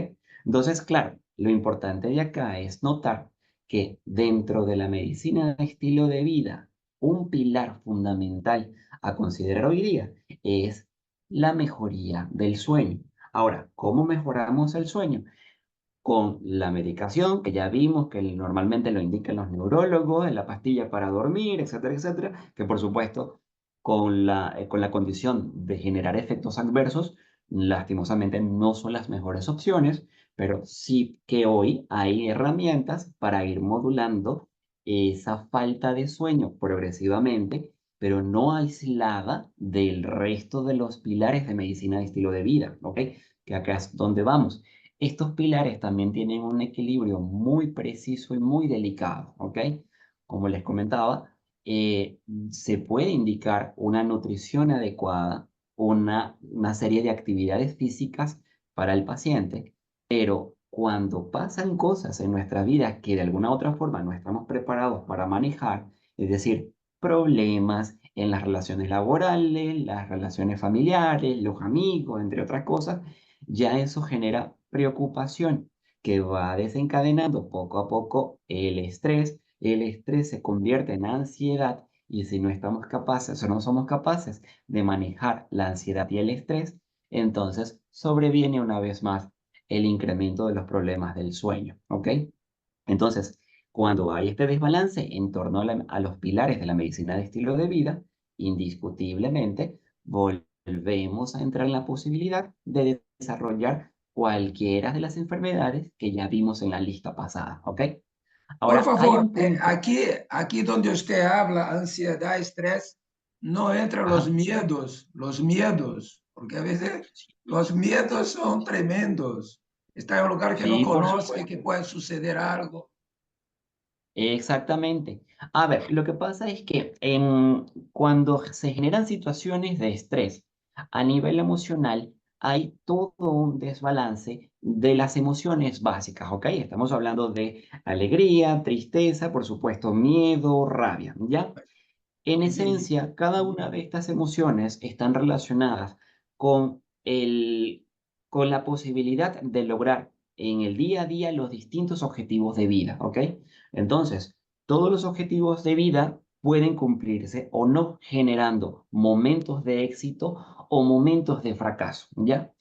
Speaker 2: Entonces, claro, lo importante de acá es notar que dentro de la medicina de estilo de vida, un pilar fundamental a considerar hoy día es la mejoría del sueño. Ahora, ¿cómo mejoramos el sueño? Con la medicación, que ya vimos que normalmente lo indican los neurólogos, en la pastilla para dormir, etcétera, etcétera, que por supuesto con la condición de generar efectos adversos, lastimosamente no son las mejores opciones, pero sí que hoy hay herramientas para ir modulando esa falta de sueño progresivamente, pero no aislada del resto de los pilares de medicina de estilo de vida, ¿ok? Que acá es donde vamos. Estos pilares también tienen un equilibrio muy preciso y muy delicado, ¿ok? Como les comentaba, se puede indicar una nutrición adecuada, una serie de actividades físicas para el paciente, pero cuando pasan cosas en nuestra vida que de alguna u otra forma no estamos preparados para manejar, es decir, problemas en las relaciones laborales, las relaciones familiares, los amigos, entre otras cosas, ya eso genera preocupación que va desencadenando poco a poco el estrés se convierte en ansiedad y si no estamos capaces o no somos capaces de manejar la ansiedad y el estrés, entonces sobreviene una vez más el incremento de los problemas del sueño, ¿ok? Entonces, cuando hay este desbalance en torno a los pilares de la medicina de estilo de vida, indiscutiblemente volvemos a entrar en la posibilidad de desarrollar cualquiera de las enfermedades que ya vimos en la lista pasada, ¿ok?
Speaker 1: Por
Speaker 2: Ahora, hay
Speaker 1: favor,
Speaker 2: un punto.
Speaker 1: aquí donde usted habla, ansiedad, estrés, no entran
Speaker 2: Ajá,
Speaker 1: los miedos, porque a veces los miedos son tremendos. Está en un lugar que no
Speaker 2: sí, por
Speaker 1: conoce,
Speaker 2: supuesto.
Speaker 1: que puede suceder algo.
Speaker 2: Exactamente. A ver, lo que pasa es que cuando se generan situaciones de estrés a nivel emocional, hay todo un desbalance de las emociones básicas, ¿ok? Estamos hablando de alegría, tristeza, por supuesto, miedo, rabia, ¿ya? En
Speaker 1: Entendí.
Speaker 2: esencia, cada una de estas emociones están relacionadas con con la posibilidad de lograr en el día a día los distintos objetivos de vida, ¿ok? Entonces, todos los objetivos de vida pueden cumplirse o no generando momentos de éxito o momentos de fracaso, ¿ya?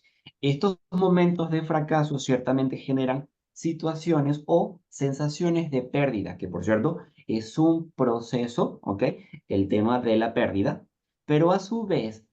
Speaker 2: Estos momentos de fracaso ciertamente generan situaciones o sensaciones de pérdida, que por cierto es un proceso, ¿ok? El tema de la pérdida, pero a su vez,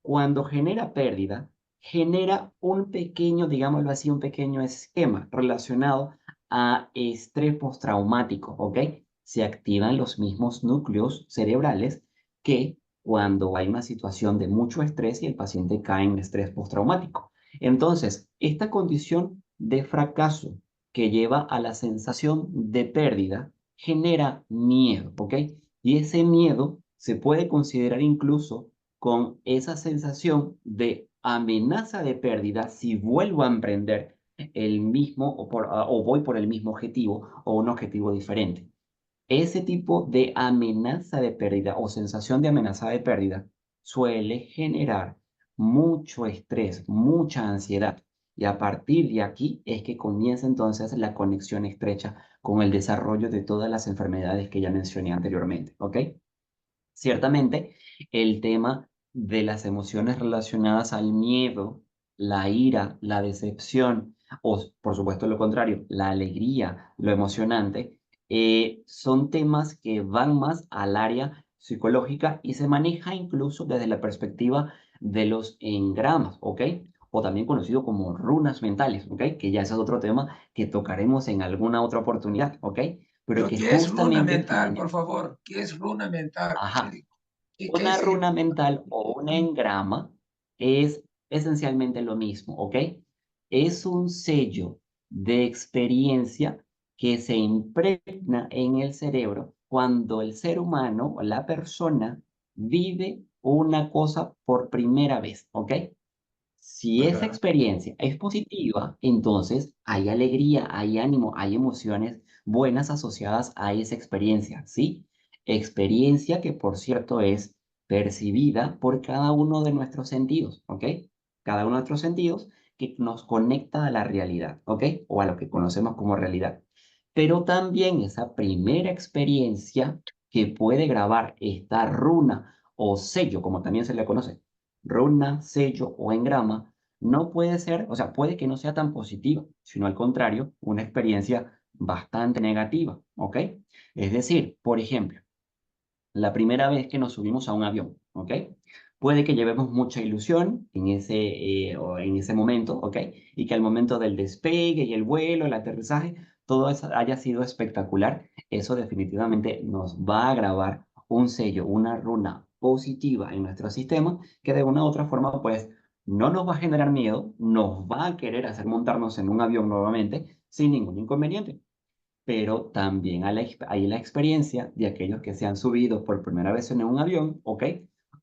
Speaker 2: cuando genera pérdida, genera un pequeño, digámoslo así, un pequeño esquema relacionado a estrés postraumático, ¿ok? Se activan los mismos núcleos cerebrales que cuando hay una situación de mucho estrés y el paciente cae en estrés postraumático. Entonces, esta condición de fracaso que lleva a la sensación de pérdida genera miedo, ¿ok? Y ese miedo se puede considerar incluso con esa sensación de amenaza de pérdida si vuelvo a emprender el mismo o voy por el mismo objetivo o un objetivo diferente. Ese tipo de amenaza de pérdida o sensación de amenaza de pérdida suele generar mucho estrés, mucha ansiedad. Y a partir de aquí es que comienza entonces la conexión estrecha con el desarrollo de todas las enfermedades que ya mencioné anteriormente, ¿ok? Ciertamente, el tema de las emociones relacionadas al miedo, la ira, la decepción o, por supuesto, lo contrario, la alegría, lo emocionante, son temas que van más al área psicológica y se maneja incluso desde la perspectiva de los engramas, ¿ok? O también conocido como runas mentales, ¿ok? Que ya ese es otro tema que tocaremos en alguna otra oportunidad, ¿ok? Pero
Speaker 1: Pero
Speaker 2: que
Speaker 1: ¿qué es runa
Speaker 2: justamente
Speaker 1: mental,
Speaker 2: tiene,
Speaker 1: por favor? ¿Qué es runa mental?
Speaker 2: ajá,
Speaker 1: ¿Qué
Speaker 2: una runa
Speaker 1: significa?
Speaker 2: mental o un engrama es esencialmente lo mismo, ¿ok? Es un sello de experiencia que se impregna en el cerebro cuando el ser humano o la persona vive una cosa por primera vez, ¿ok? Si esa
Speaker 1: Ajá.
Speaker 2: experiencia es positiva, entonces hay alegría, hay ánimo, hay emociones buenas asociadas a esa experiencia, ¿sí? Experiencia que, por cierto, es percibida por cada uno de nuestros sentidos, ¿ok? Cada uno de nuestros sentidos que nos conecta a la realidad, ¿ok? O a lo que conocemos como realidad. Pero también esa primera experiencia que puede grabar esta runa o sello, como también se le conoce, runa, sello o engrama, no puede ser, o sea, puede que no sea tan positiva, sino al contrario, una experiencia bastante negativa, ¿ok? Es decir, por ejemplo, la primera vez que nos subimos a un avión, ¿ok? Puede que llevemos mucha ilusión o en ese momento, ¿ok? Y que al momento del despegue y el vuelo, el aterrizaje, todo eso haya sido espectacular. Eso definitivamente nos va a grabar un sello, una runa positiva en nuestro sistema que de una u otra forma, pues, no nos va a generar miedo, nos va a querer hacer montarnos en un avión nuevamente sin ningún inconveniente, pero también hay la experiencia de aquellos que se han subido por primera vez en un avión, ¿ok?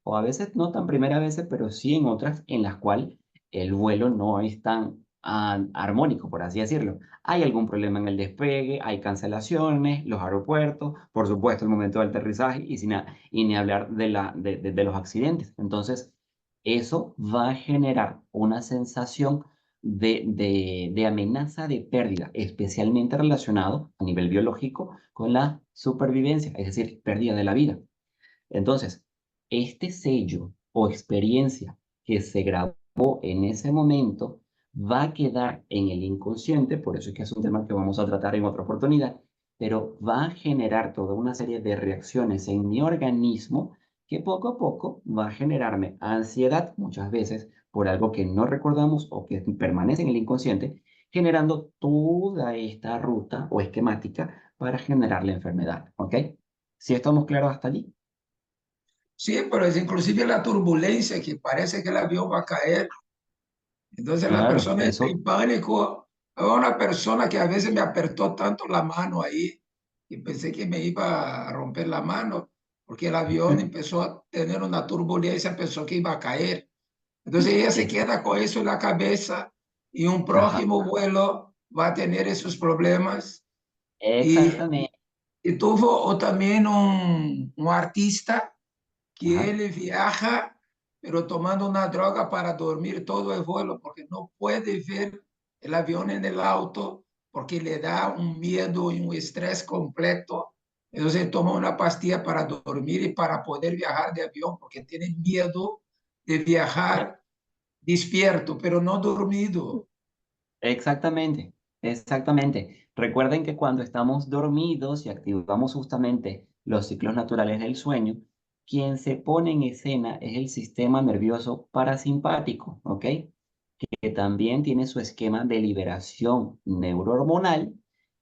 Speaker 2: O a veces no tan primera vez, pero sí en otras en las cuales el vuelo no es tan armónico, por así decirlo. Hay algún problema en el despegue, hay cancelaciones, los aeropuertos, por supuesto el momento del aterrizaje y ni hablar de los accidentes. Entonces, eso va a generar una sensación de amenaza de pérdida, especialmente relacionado a nivel biológico con la supervivencia, es decir, pérdida de la vida. Entonces, este sello o experiencia que se grabó en ese momento va a quedar en el inconsciente, por eso es que es un tema que vamos a tratar en otra oportunidad, pero va a generar toda una serie de reacciones en mi organismo que poco a poco va a generarme ansiedad, muchas veces por algo que no recordamos o que permanece en el inconsciente, generando toda esta ruta o esquemática para generar la enfermedad, ¿ok? ¿Si estamos claros hasta allí?
Speaker 1: Sí, pero es inclusive la turbulencia que parece que el avión va a caer. Entonces la
Speaker 2: Claro,
Speaker 1: persona entra
Speaker 2: eso,
Speaker 1: en pánico. Había una persona que a veces me apretó tanto la mano ahí y pensé que me iba a romper la mano porque el avión empezó a tener una turbulencia, pensó que iba a caer. Entonces ella se
Speaker 2: es,
Speaker 1: queda con eso en la cabeza y un
Speaker 2: ajá,
Speaker 1: próximo vuelo va a tener esos problemas. Y,
Speaker 2: exactamente,
Speaker 1: y tuvo también un artista que
Speaker 2: ajá,
Speaker 1: él viaja, pero tomando una droga para dormir todo el vuelo, porque no puede ver el avión en el auto, porque le da un miedo y un estrés completo. Entonces toma una pastilla para dormir y para poder viajar de avión, porque tiene miedo de
Speaker 2: e-
Speaker 1: viajar despierto, pero no dormido.
Speaker 2: exactamente, exactamente. Recuerden que cuando estamos dormidos y activamos justamente los ciclos naturales del sueño, quien se pone en escena es el sistema nervioso parasimpático, ¿ok? Que también tiene su esquema de liberación neurohormonal,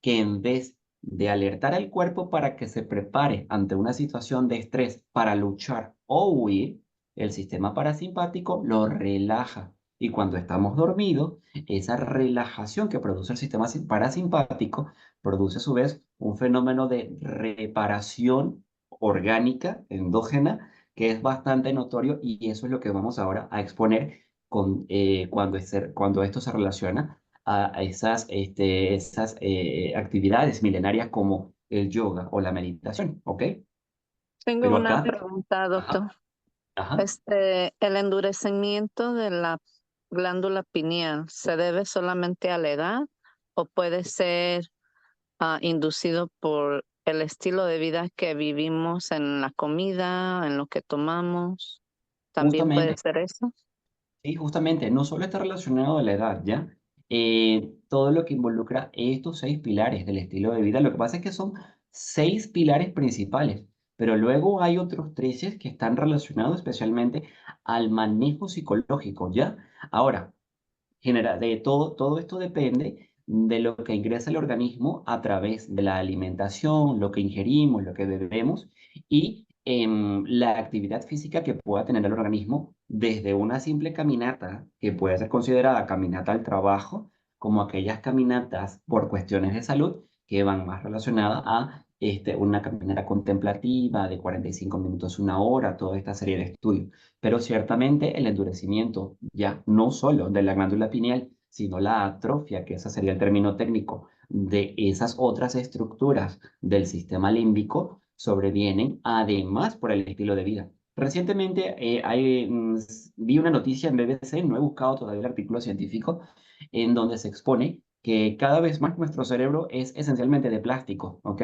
Speaker 2: que en vez de alertar al cuerpo para que se prepare ante una situación de estrés para luchar o huir, el sistema parasimpático lo relaja. Y cuando estamos dormidos, esa relajación que produce el sistema parasimpático produce a su vez un fenómeno de reparación orgánica endógena que es bastante notorio y eso es lo que vamos ahora a exponer cuando esto se relaciona a esas actividades milenarias como el yoga o la meditación, ¿ok?
Speaker 3: Tengo
Speaker 2: Pero
Speaker 3: una
Speaker 2: acá,
Speaker 3: pregunta,
Speaker 2: ajá,
Speaker 3: doctor.
Speaker 2: ajá,
Speaker 3: El endurecimiento de la glándula pineal, ¿se debe solamente a la edad o puede ser inducido por el estilo de vida que vivimos en la comida, en lo que tomamos? ¿También puede
Speaker 2: justamente,
Speaker 3: ser eso?
Speaker 2: sí, justamente, no solo está relacionado a la edad, ¿ya? Todo lo que involucra estos 6 pilares del estilo de vida, lo que pasa es que son 6 pilares principales, Pero luego hay otros 13 que están relacionados especialmente al manejo psicológico, ¿ya? Ahora, de todo esto depende de lo que ingresa el organismo a través de la alimentación, lo que ingerimos, lo que bebemos y la actividad física que pueda tener el organismo, desde una simple caminata, que puede ser considerada caminata al trabajo, como aquellas caminatas por cuestiones de salud que van más relacionadas a una caminata contemplativa de 45 minutos, una hora, toda esta serie de estudios. Pero ciertamente el endurecimiento ya no solo de la glándula pineal, sino la atrofia, que ese sería el término técnico, de esas otras estructuras del sistema límbico, sobrevienen además por el estilo de vida. Recientemente vi una noticia en BBC, no he buscado todavía el artículo científico, en donde se expone que cada vez más nuestro cerebro es esencialmente de plástico, ¿ok?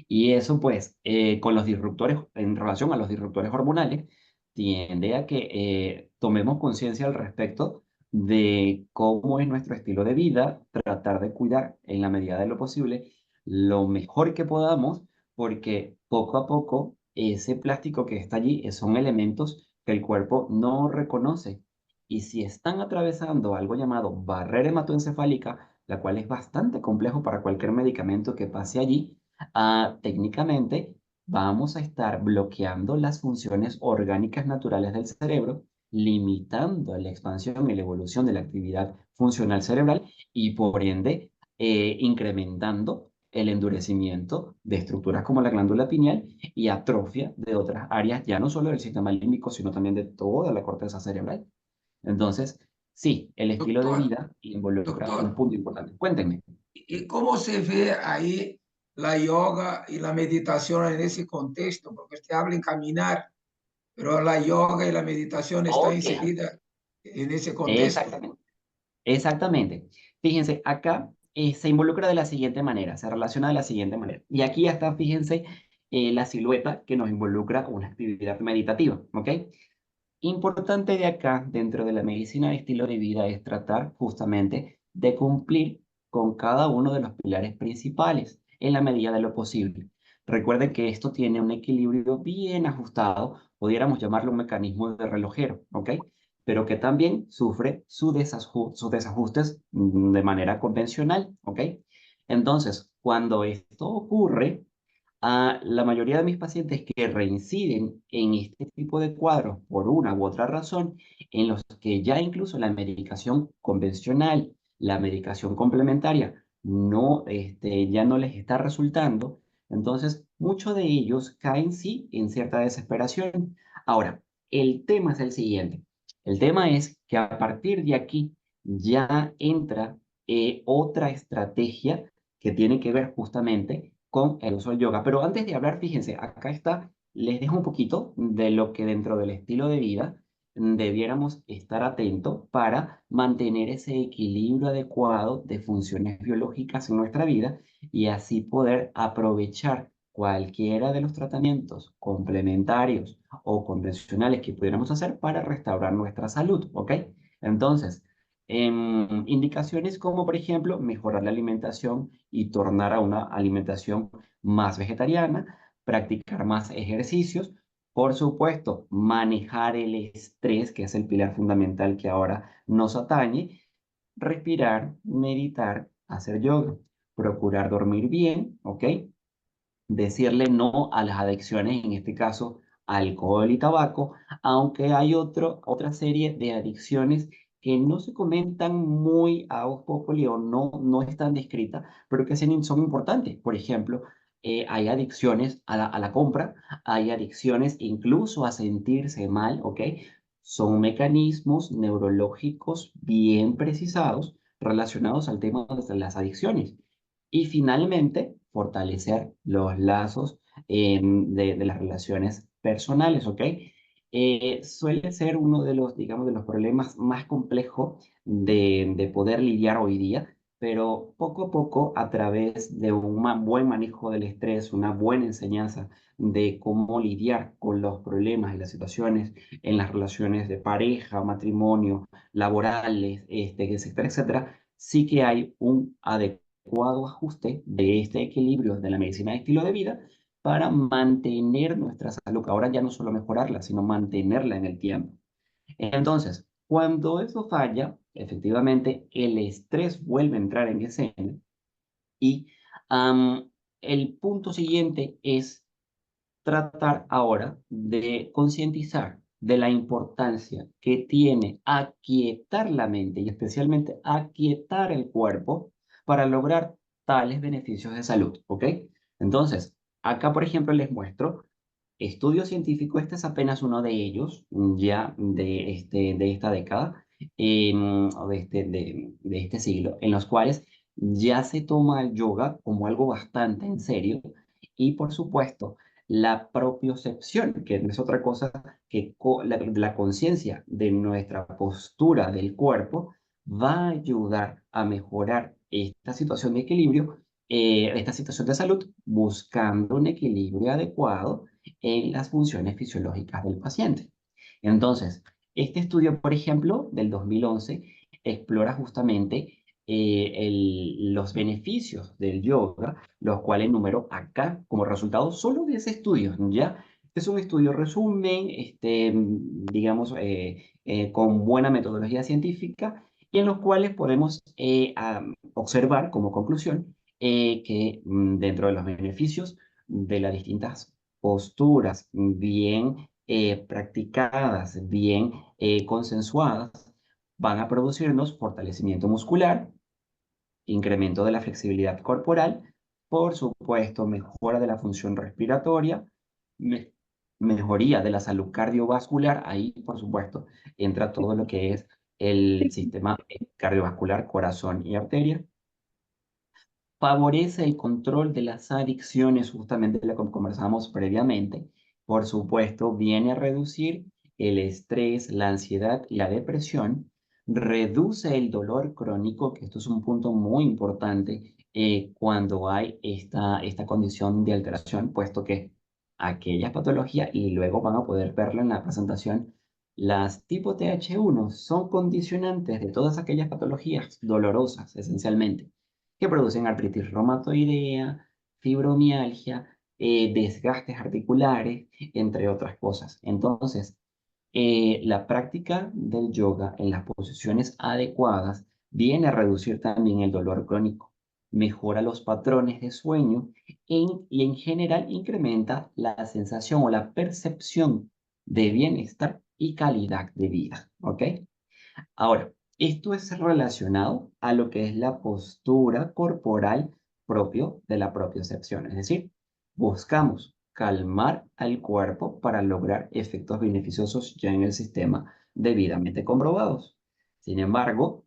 Speaker 2: Y eso pues con los disruptores, en relación a los disruptores hormonales, tiende a que tomemos conciencia al respecto de cómo es nuestro estilo de vida, tratar de cuidar en la medida de lo posible lo mejor que podamos, porque poco a poco ese plástico que está allí son elementos que el cuerpo no reconoce. Y si están atravesando algo llamado barrera hematoencefálica, la cual es bastante complejo para cualquier medicamento que pase allí, técnicamente vamos a estar bloqueando las funciones orgánicas naturales del cerebro, limitando la expansión y la evolución de la actividad funcional cerebral y por ende incrementando el endurecimiento de estructuras como la glándula pineal y atrofia de otras áreas, ya no solo del sistema límbico, sino también de toda la corteza cerebral. Entonces, sí, el estilo de
Speaker 1: Doctor,
Speaker 2: vida involucra un
Speaker 1: doctor,
Speaker 2: punto importante. Cuéntenme.
Speaker 1: ¿y cómo se ve ahí la yoga y la meditación en ese contexto? Porque usted habla en caminar, pero la yoga y la meditación está
Speaker 2: Ok,
Speaker 1: inserida en ese contexto.
Speaker 2: exactamente. Exactamente. Fíjense, acá se involucra de la siguiente manera, se relaciona de la siguiente manera. Y aquí ya está, fíjense, la silueta que nos involucra una actividad meditativa, ¿ok? Importante de acá, dentro de la medicina de estilo de vida, es tratar justamente de cumplir con cada uno de los pilares principales en la medida de lo posible. Recuerden que esto tiene un equilibrio bien ajustado, pudiéramos llamarlo un mecanismo de relojero, ¿ok? Pero que también sufre sus desajustes de manera convencional, ¿ok? Entonces, cuando esto ocurre, a la mayoría de mis pacientes que reinciden en este tipo de cuadros por una u otra razón, en los que ya incluso la medicación convencional, la medicación complementaria, no, ya no les está resultando, entonces muchos de ellos caen sí en cierta desesperación. Ahora, el tema es el siguiente. El tema es que a partir de aquí ya entra otra estrategia que tiene que ver justamente con el uso del yoga. Pero antes de hablar, fíjense, acá está, les dejo un poquito de lo que dentro del estilo de vida debiéramos estar atentos para mantener ese equilibrio adecuado de funciones biológicas en nuestra vida y así poder aprovechar cualquiera de los tratamientos complementarios o convencionales que pudiéramos hacer para restaurar nuestra salud, ¿ok? Entonces, indicaciones como, por ejemplo, mejorar la alimentación y tornar a una alimentación más vegetariana, practicar más ejercicios, por supuesto, manejar el estrés, que es el pilar fundamental que ahora nos atañe, respirar, meditar, hacer yoga, procurar dormir bien, ¿ok? Decirle no a las adicciones, en este caso alcohol y tabaco, aunque hay otra serie de adicciones que no se comentan muy a voz populi o no están descritas, pero que son importantes. Por ejemplo, hay adicciones a la compra, hay adicciones incluso a sentirse mal, ¿ok? Son mecanismos neurológicos bien precisados relacionados al tema de las adicciones. Y finalmente, fortalecer los lazos de las relaciones personales, ¿ok? Suele ser uno de los, digamos, de los problemas más complejos de poder lidiar hoy día, pero poco a poco, a través de un buen manejo del estrés, una buena enseñanza de cómo lidiar con los problemas y las situaciones en las relaciones de pareja, matrimonio, laborales, etcétera, etcétera, sí que hay un adecuado ajuste de este equilibrio de la medicina de estilo de vida para mantener nuestra salud. Ahora ya no solo mejorarla, sino mantenerla en el tiempo. Entonces, cuando eso falla, efectivamente el estrés vuelve a entrar en escena y el punto siguiente es tratar ahora de concientizar de la importancia que tiene aquietar la mente y especialmente aquietar el cuerpo para lograr tales beneficios de salud, ¿ok? Entonces, acá, por ejemplo, les muestro estudio científico. Este es apenas uno de ellos, ya de esta década, o de este siglo, en los cuales ya se toma el yoga como algo bastante en serio y, por supuesto, la propiocepción, que no es otra cosa que la conciencia de nuestra postura del cuerpo, va a ayudar a mejorar esta situación de equilibrio, esta situación de salud, buscando un equilibrio adecuado en las funciones fisiológicas del paciente. Entonces, este estudio, por ejemplo, del 2011, explora justamente los beneficios del yoga, los cuales enumero acá como resultado solo de ese estudio, ¿ya? Es un estudio resumen, digamos, con buena metodología científica, y en los cuales podemos observar como conclusión que dentro de los beneficios de las distintas posturas bien practicadas, bien consensuadas, van a producirnos fortalecimiento muscular, incremento de la flexibilidad corporal, por supuesto, mejora de la función respiratoria, me- mejoría de la salud cardiovascular. Ahí, por supuesto, entra todo lo que es el sistema cardiovascular, corazón y arteria. Favorece el control de las adicciones, justamente de lo que conversamos previamente. Por supuesto, viene a reducir el estrés, la ansiedad y la depresión. Reduce el dolor crónico, que esto es un punto muy importante cuando hay esta condición de alteración, puesto que aquellas patologías, y luego van a poder verlo en la presentación, las tipo TH1 son condicionantes de todas aquellas patologías dolorosas, esencialmente, que producen artritis reumatoidea, fibromialgia, desgastes articulares, entre otras cosas. Entonces, la práctica del yoga en las posiciones adecuadas viene a reducir también el dolor crónico, mejora los patrones de sueño y en general incrementa la sensación o la percepción de bienestar y calidad de vida. ¿Ok? Ahora, esto es relacionado a lo que es la postura corporal propio de la propiocepción, es decir, buscamos calmar al cuerpo para lograr efectos beneficiosos ya en el sistema debidamente comprobados. Sin embargo,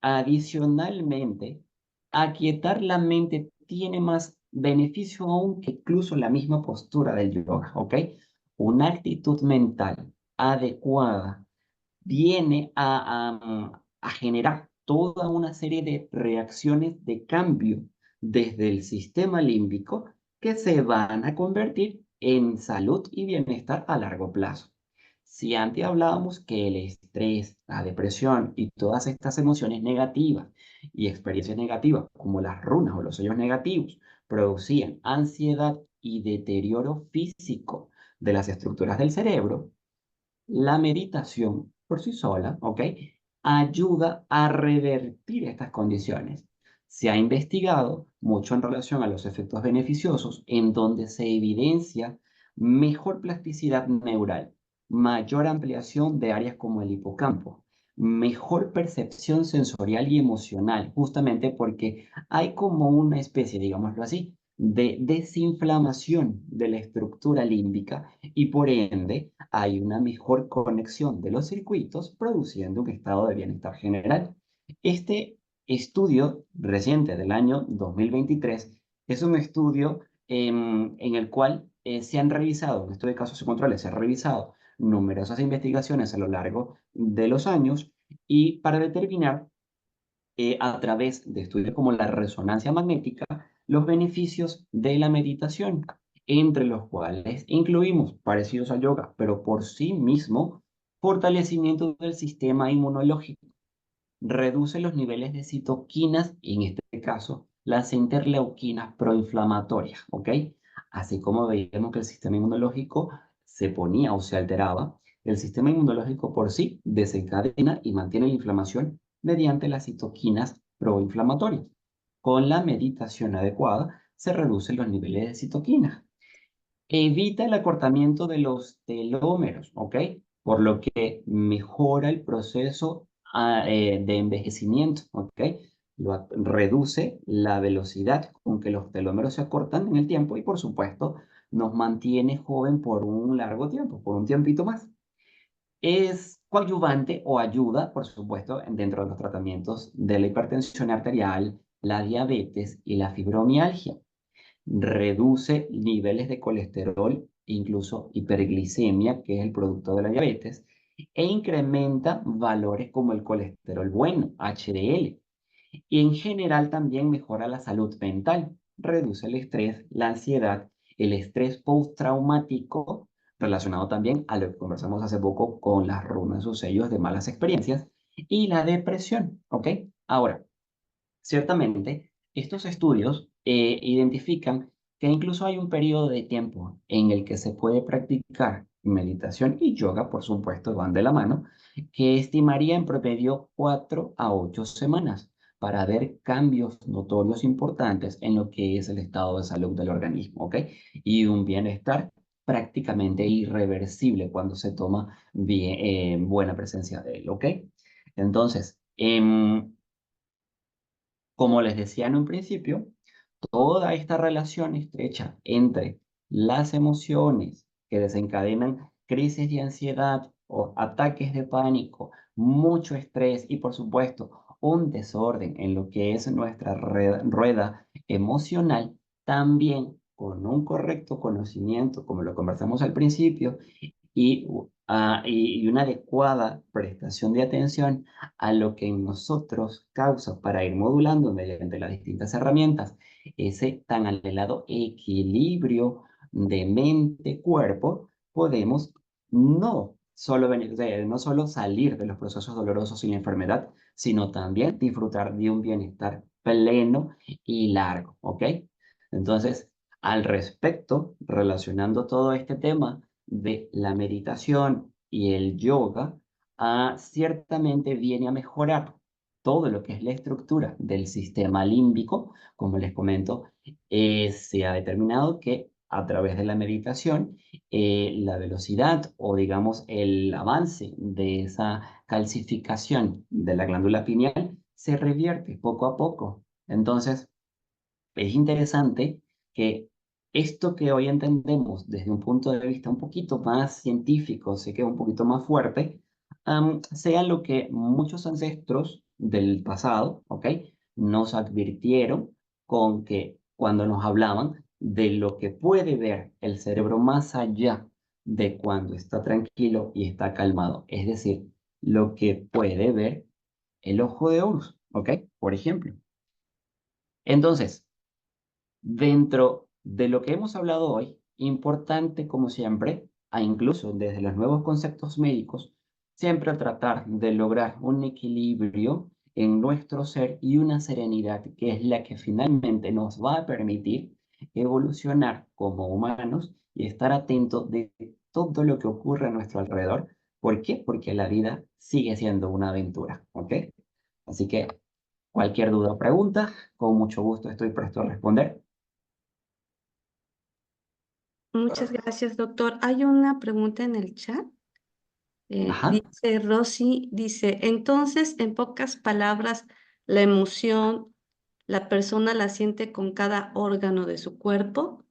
Speaker 2: adicionalmente, aquietar la mente tiene más beneficio aún que incluso la misma postura del yoga, ¿ok? Una actitud mental adecuada viene a generar toda una serie de reacciones de cambio desde el sistema límbico que se van a convertir en salud y bienestar a largo plazo. Si antes hablábamos que el estrés, la depresión y todas estas emociones negativas y experiencias negativas, como las runas o los sellos negativos, producían ansiedad y deterioro físico de las estructuras del cerebro, la meditación por sí sola, ¿ok? Ayuda a revertir estas condiciones. Se ha investigado mucho en relación a los efectos beneficiosos en donde se evidencia mejor plasticidad neural, mayor ampliación de áreas como el hipocampo, mejor percepción sensorial y emocional, justamente porque hay como una especie, digámoslo así, de desinflamación de la estructura límbica y por ende hay una mejor conexión de los circuitos produciendo un estado de bienestar general. Este estudio reciente del año 2023 es un estudio en el cual se han revisado, en estudio de casos y controles, se han revisado numerosas investigaciones a lo largo de los años y para determinar a través de estudios como la resonancia magnética los beneficios de la meditación, entre los cuales incluimos, parecidos al yoga, pero por sí mismo, fortalecimiento del sistema inmunológico, reduce los niveles de citoquinas, y en este caso, las interleuquinas proinflamatorias, ¿ok? Así como veíamos que el sistema inmunológico se ponía o se alteraba, el sistema inmunológico por sí desencadena y mantiene la inflamación mediante las citoquinas proinflamatorias. Con la meditación adecuada se reducen los niveles de citoquinas. Evita el acortamiento de los telómeros, ¿ok? Por lo que mejora el proceso de envejecimiento, ¿ok? Reduce la velocidad con que los telómeros se acortan en el tiempo y, por supuesto, nos mantiene joven por un largo tiempo, por un tiempito más. Es coadyuvante o ayuda, por supuesto, dentro de los tratamientos de la hipertensión arterial, la diabetes y la fibromialgia. Reduce niveles de colesterol, incluso hiperglicemia, que es el producto de la diabetes, e incrementa valores como el colesterol bueno, HDL. Y en general también mejora la salud mental, reduce el estrés, la ansiedad, el estrés postraumático, relacionado también a lo que conversamos hace poco con las runas o sellos de malas experiencias, y la depresión, ¿ok? Ahora, ciertamente, estos estudios identifican que incluso hay un periodo de tiempo en el que se puede practicar meditación y yoga, por supuesto, van de la mano, que estimaría en promedio 4 a 8 semanas para ver cambios notorios importantes en lo que es el estado de salud del organismo, ¿ok? Y un bienestar prácticamente irreversible cuando se toma bien, buena presencia de él, ¿ok? Entonces, como les decía en un principio, toda esta relación estrecha entre las emociones que desencadenan crisis de ansiedad o ataques de pánico, mucho estrés y por supuesto un desorden en lo que es nuestra rueda emocional, también con un correcto conocimiento, como lo conversamos al principio, y una adecuada prestación de atención a lo que en nosotros causa para ir modulando mediante las distintas herramientas ese tan anhelado equilibrio de mente-cuerpo, podemos no solo, no solo salir de los procesos dolorosos y la enfermedad, sino también disfrutar de un bienestar pleno y largo, ¿ok? Entonces, al respecto, relacionando todo este tema de la meditación y el yoga, ciertamente viene a mejorar todo lo que es la estructura del sistema límbico. Como les comento, se ha determinado que a través de la meditación, la velocidad o digamos el avance de esa calcificación de la glándula pineal se revierte poco a poco. Entonces, es interesante que esto que hoy entendemos desde un punto de vista un poquito más científico, sé que es un poquito más fuerte, sea lo que muchos ancestros del pasado, ¿ok? Nos advirtieron con que cuando nos hablaban de lo que puede ver el cerebro más allá de cuando está tranquilo y está calmado, es decir, lo que puede ver el ojo de Horus, ¿ok? Por ejemplo. Entonces, dentro de lo que hemos hablado hoy, importante como siempre, incluso desde los nuevos conceptos médicos, siempre tratar de lograr un equilibrio en nuestro ser y una serenidad que es la que finalmente nos va a permitir evolucionar como humanos y estar atentos de todo lo que ocurre a nuestro alrededor. ¿Por qué? Porque la vida sigue siendo una aventura, ¿ok? Así que cualquier duda o pregunta, con mucho gusto estoy presto a responder.
Speaker 4: Muchas gracias, doctor. Hay una pregunta en el chat.
Speaker 2: Ajá.
Speaker 4: Dice Rosy, dice, entonces, en pocas palabras, la emoción, la persona la siente con cada órgano de su cuerpo.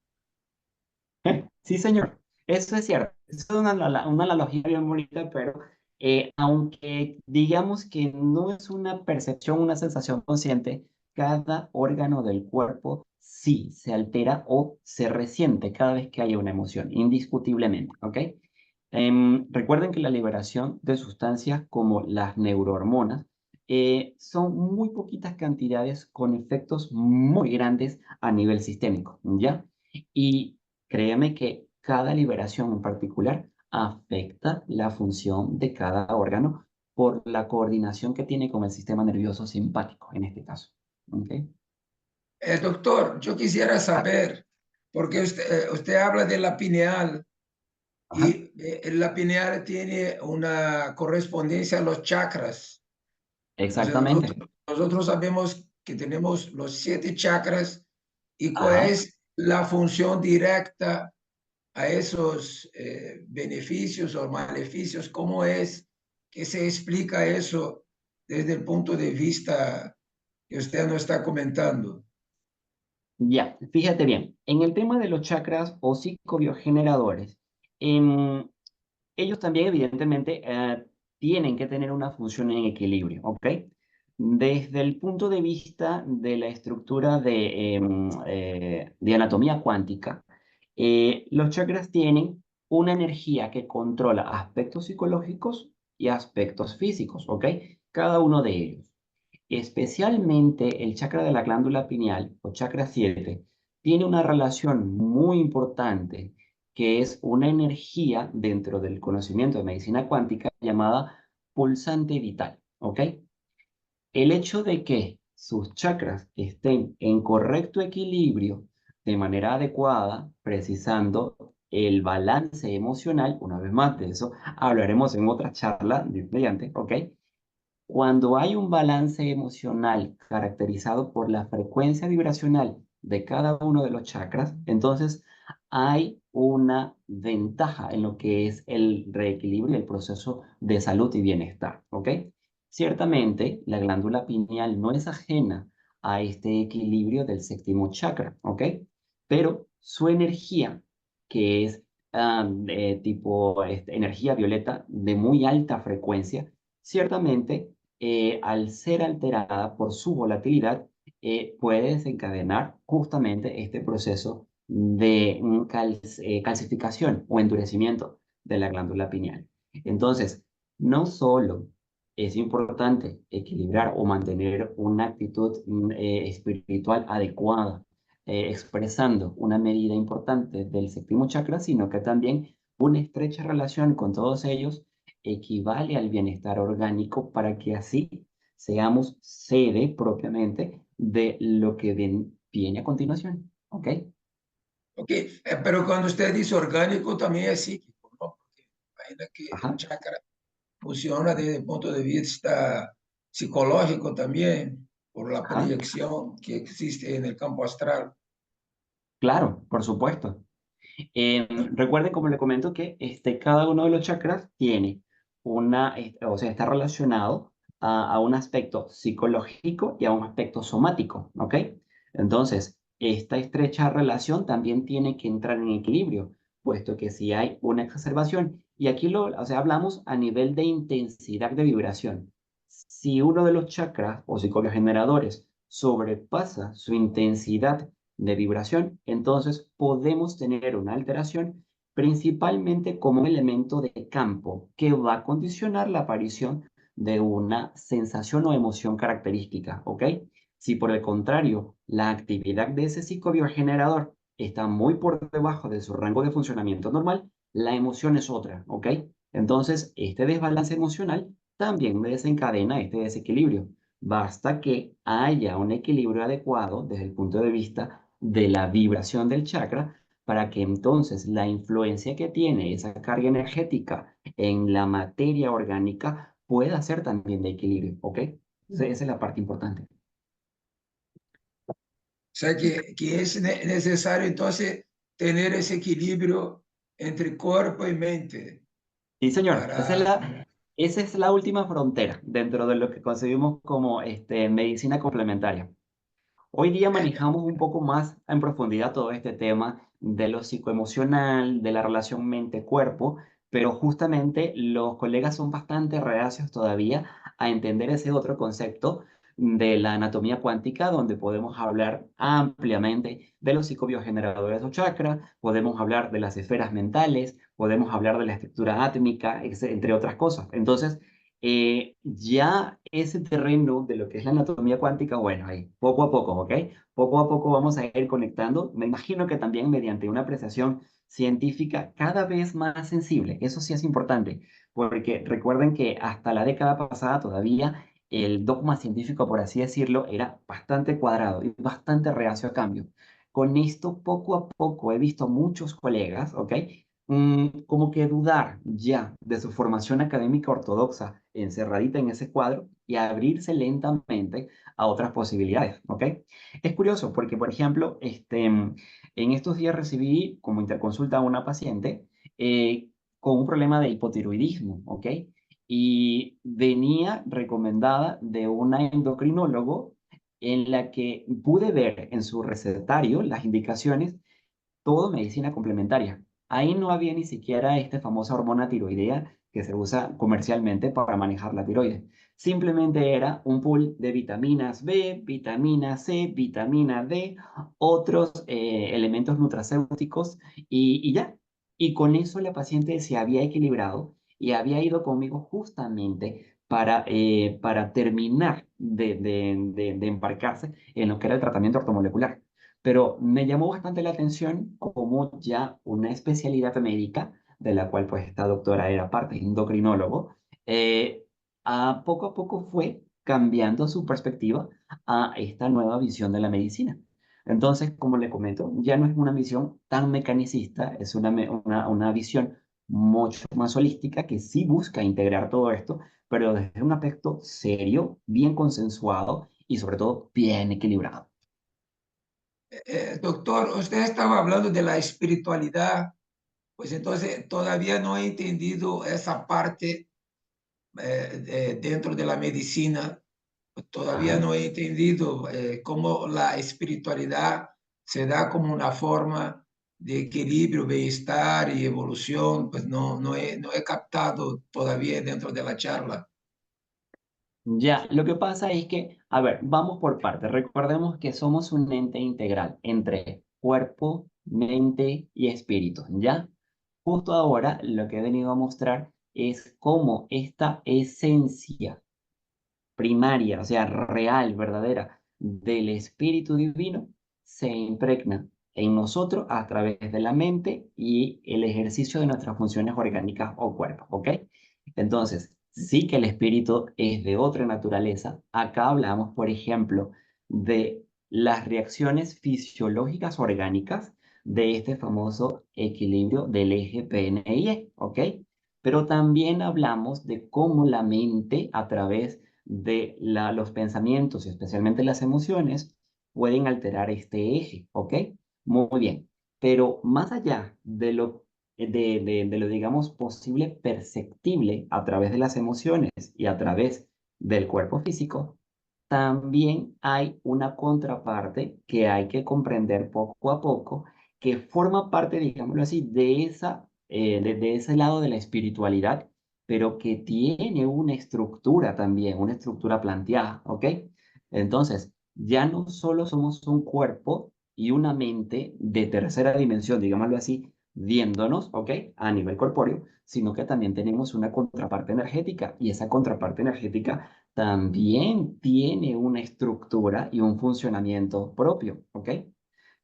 Speaker 2: Sí, señor, eso es cierto. Es una analogía bien bonita, pero aunque digamos que no es una percepción, una sensación consciente, cada órgano del cuerpo sí se altera o se resiente cada vez que haya una emoción, indiscutiblemente, ¿ok? Recuerden que la liberación de sustancias como las neurohormonas son muy poquitas cantidades con efectos muy grandes a nivel sistémico, ¿ya? Y créeme que cada liberación en particular afecta la función de cada órgano por la coordinación que tiene con el sistema nervioso simpático, en este caso. ¿Ok?
Speaker 1: Doctor, yo quisiera saber porque usted habla de la pineal
Speaker 2: Ajá,
Speaker 1: y la pineal tiene una correspondencia a los chakras. Entonces
Speaker 2: exactamente.
Speaker 1: nosotros sabemos que tenemos los 7 chakras y cuál
Speaker 2: Ajá.
Speaker 1: es la función directa a esos beneficios o maleficios, cómo es que se explica eso desde el punto de vista que usted nos está comentando.
Speaker 2: Ya, fíjate bien, en el tema de los chakras o psicobiogeneradores, em, ellos también evidentemente tienen que tener una función en equilibrio, ¿ok? Desde el punto de vista de la estructura de anatomía cuántica, los chakras tienen una energía que controla aspectos psicológicos y aspectos físicos, ¿ok? Cada uno de ellos. Especialmente el chakra de la glándula pineal o chakra 7 tiene una relación muy importante que es una energía dentro del conocimiento de medicina cuántica llamada pulsante vital, ¿ok? El hecho de que sus chakras estén en correcto equilibrio de manera adecuada, precisando el balance emocional, una vez más de eso hablaremos en otra charla mediante, ¿ok? Cuando hay un balance emocional caracterizado por la frecuencia vibracional de cada uno de los chakras, entonces hay una ventaja en lo que es el reequilibrio y el proceso de salud y bienestar, ¿ok? Ciertamente, la glándula pineal no es ajena a este equilibrio del séptimo chakra, ¿ok? Pero su energía, que es tipo energía violeta de muy alta frecuencia, ciertamente al ser alterada por su volatilidad, puede desencadenar justamente este proceso de calcificación o endurecimiento de la glándula pineal. Entonces, no solo es importante equilibrar o mantener una actitud espiritual adecuada, expresando una medida importante del séptimo chakra, sino que también una estrecha relación con todos ellos equivale al bienestar orgánico para que así seamos sede propiamente de lo que viene a continuación. ¿Ok?
Speaker 1: Ok, pero cuando usted dice orgánico también es psíquico, ¿no? Porque imagina que el
Speaker 2: Ajá.
Speaker 1: chakra funciona desde el punto de vista psicológico también, por la
Speaker 2: Ajá.
Speaker 1: proyección que existe en el campo astral.
Speaker 2: Claro, por supuesto. Recuerde, como le comento, que cada uno de los chakras tiene o sea, está relacionado a un aspecto psicológico y a un aspecto somático, ¿ok? Entonces, esta estrecha relación también tiene que entrar en equilibrio, puesto que si hay una exacerbación, y aquí o sea, hablamos a nivel de intensidad de vibración. Si uno de los chakras o psicobiogeneradores sobrepasa su intensidad de vibración, entonces podemos tener una alteración principalmente como un elemento de campo que va a condicionar la aparición de una sensación o emoción característica, ¿ok? Si por el contrario la actividad de ese psicobiogenerador está muy por debajo de su rango de funcionamiento normal, la emoción es otra, ¿ok? Entonces, este desbalance emocional también desencadena este desequilibrio. Basta que haya un equilibrio adecuado desde el punto de vista de la vibración del chakra para que entonces la influencia que tiene esa carga energética en la materia orgánica pueda ser también de equilibrio, ¿ok? Entonces, esa es la parte importante.
Speaker 1: O sea que es necesario entonces tener ese equilibrio entre cuerpo y mente
Speaker 2: Sí, señor,
Speaker 1: para...
Speaker 2: esa es la última frontera dentro de lo que concebimos como medicina complementaria. Hoy día manejamos un poco más en profundidad todo este tema de lo psicoemocional, de la relación mente-cuerpo, pero justamente los colegas son bastante reacios todavía a entender ese otro concepto de la anatomía cuántica, donde podemos hablar ampliamente de los psicobiogeneradores o chakras, podemos hablar de las esferas mentales, podemos hablar de la estructura átmica, entre otras cosas. Entonces, ya ese terreno de lo que es la anatomía cuántica, bueno, ahí, poco a poco, ¿ok? Poco a poco vamos a ir conectando. Me imagino que también mediante una apreciación científica cada vez más sensible. Eso sí es importante, porque recuerden que hasta la década pasada todavía el dogma científico, por así decirlo, era bastante cuadrado y bastante reacio a cambio. con esto poco a poco he visto muchos colegas, ¿ok? Como que dudar ya de su formación académica ortodoxa encerradita en ese cuadro y abrirse lentamente a otras posibilidades, ¿ok? Es curioso porque, por ejemplo, en estos días recibí como interconsulta a una paciente con un problema de hipotiroidismo, ¿ok? Y venía recomendada de una endocrinólogo en la que pude ver en su recetario las indicaciones, todo medicina complementaria. Ahí no había ni siquiera esta famosa hormona tiroidea que se usa comercialmente para manejar la tiroides. Simplemente era un pool de vitaminas B, vitamina C, vitamina D, otros elementos nutracéuticos y ya. Y con eso la paciente se había equilibrado y había ido conmigo justamente para terminar de embarcarse en lo que era el tratamiento ortomolecular. Pero me llamó bastante la atención como ya una especialidad médica, de la cual pues esta doctora era parte, endocrinólogo, poco a poco fue cambiando su perspectiva a esta nueva visión de la medicina. Entonces, como le comento, ya no es una visión tan mecanicista, es una visión mucho más holística que sí busca integrar todo esto, pero desde un aspecto serio, bien consensuado y sobre todo bien equilibrado.
Speaker 1: Doctor, usted estaba hablando de la espiritualidad, pues entonces todavía no he entendido esa parte dentro de la medicina. Todavía
Speaker 2: Ajá.
Speaker 1: no he entendido cómo la espiritualidad se da como una forma de equilibrio, bienestar y evolución. Pues no he captado todavía dentro de la charla.
Speaker 2: Ya, lo que pasa es que, a ver, vamos por partes. Recordemos que somos un ente integral entre cuerpo, mente y espíritu, ¿ya? Justo ahora lo que he venido a mostrar es cómo esta esencia primaria, o sea, real, verdadera, del Espíritu Divino, se impregna en nosotros a través de la mente y el ejercicio de nuestras funciones orgánicas o cuerpos, ¿ok? Entonces, sí que el espíritu es de otra naturaleza. Acá hablamos, por ejemplo, de las reacciones fisiológicas orgánicas de este famoso equilibrio del eje PNE, ¿ok? Pero también hablamos de cómo la mente, a través de los pensamientos y especialmente las emociones, pueden alterar este eje, ¿ok? Muy bien. Pero más allá de lo, digamos, posible perceptible a través de las emociones y a través del cuerpo físico, también hay una contraparte que hay que comprender poco a poco, que forma parte, digámoslo así, de ese lado de la espiritualidad, pero que tiene una estructura también, una estructura planteada, ¿ok? Entonces, ya no solo somos un cuerpo y una mente de tercera dimensión, digámoslo así, viéndonos, ¿ok? A nivel corpóreo, sino que también tenemos una contraparte energética y esa contraparte energética también tiene una estructura y un funcionamiento propio, ¿ok?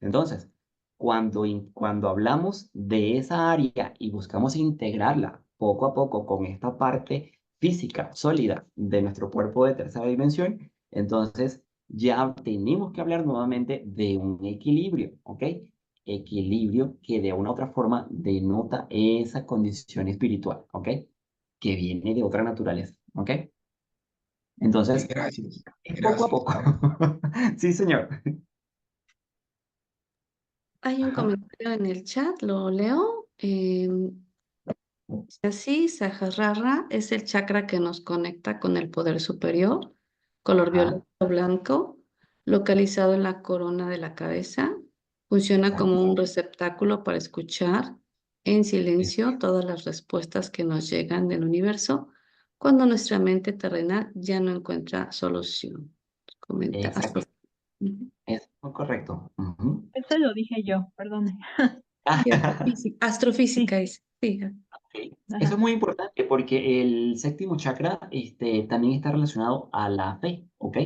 Speaker 2: Entonces, cuando hablamos de esa área y buscamos integrarla poco a poco con esta parte física sólida de nuestro cuerpo de tercera dimensión, entonces ya tenemos que hablar nuevamente de un equilibrio, ¿ok? Equilibrio que de una u otra forma denota esa condición espiritual, ¿ok? Que viene de otra naturaleza, ¿ok? Entonces,
Speaker 1: Gracias,
Speaker 2: es poco a
Speaker 1: gracias.
Speaker 2: poco. Sí, señor.
Speaker 4: Hay un
Speaker 2: Ajá.
Speaker 4: comentario en el chat, lo leo. Así, Sahasrara es el chakra que nos conecta con el poder superior, color
Speaker 2: Ajá.
Speaker 4: violeta o blanco, localizado en la corona de la cabeza. Funciona
Speaker 2: Exacto.
Speaker 4: como un receptáculo para escuchar en silencio todas las respuestas que nos llegan del universo cuando nuestra mente terrenal ya no encuentra solución. Comenta
Speaker 2: Exacto.
Speaker 4: Astro. Ujú.
Speaker 2: Es muy correcto. Ujú.
Speaker 5: Eso lo dije yo, perdone.
Speaker 4: Sí, astrofísica
Speaker 5: Sí,
Speaker 4: es. Sí.
Speaker 2: Ok. Eso
Speaker 5: ajá.
Speaker 2: es muy importante porque el séptimo chakra también está relacionado a la fe, ¿ok?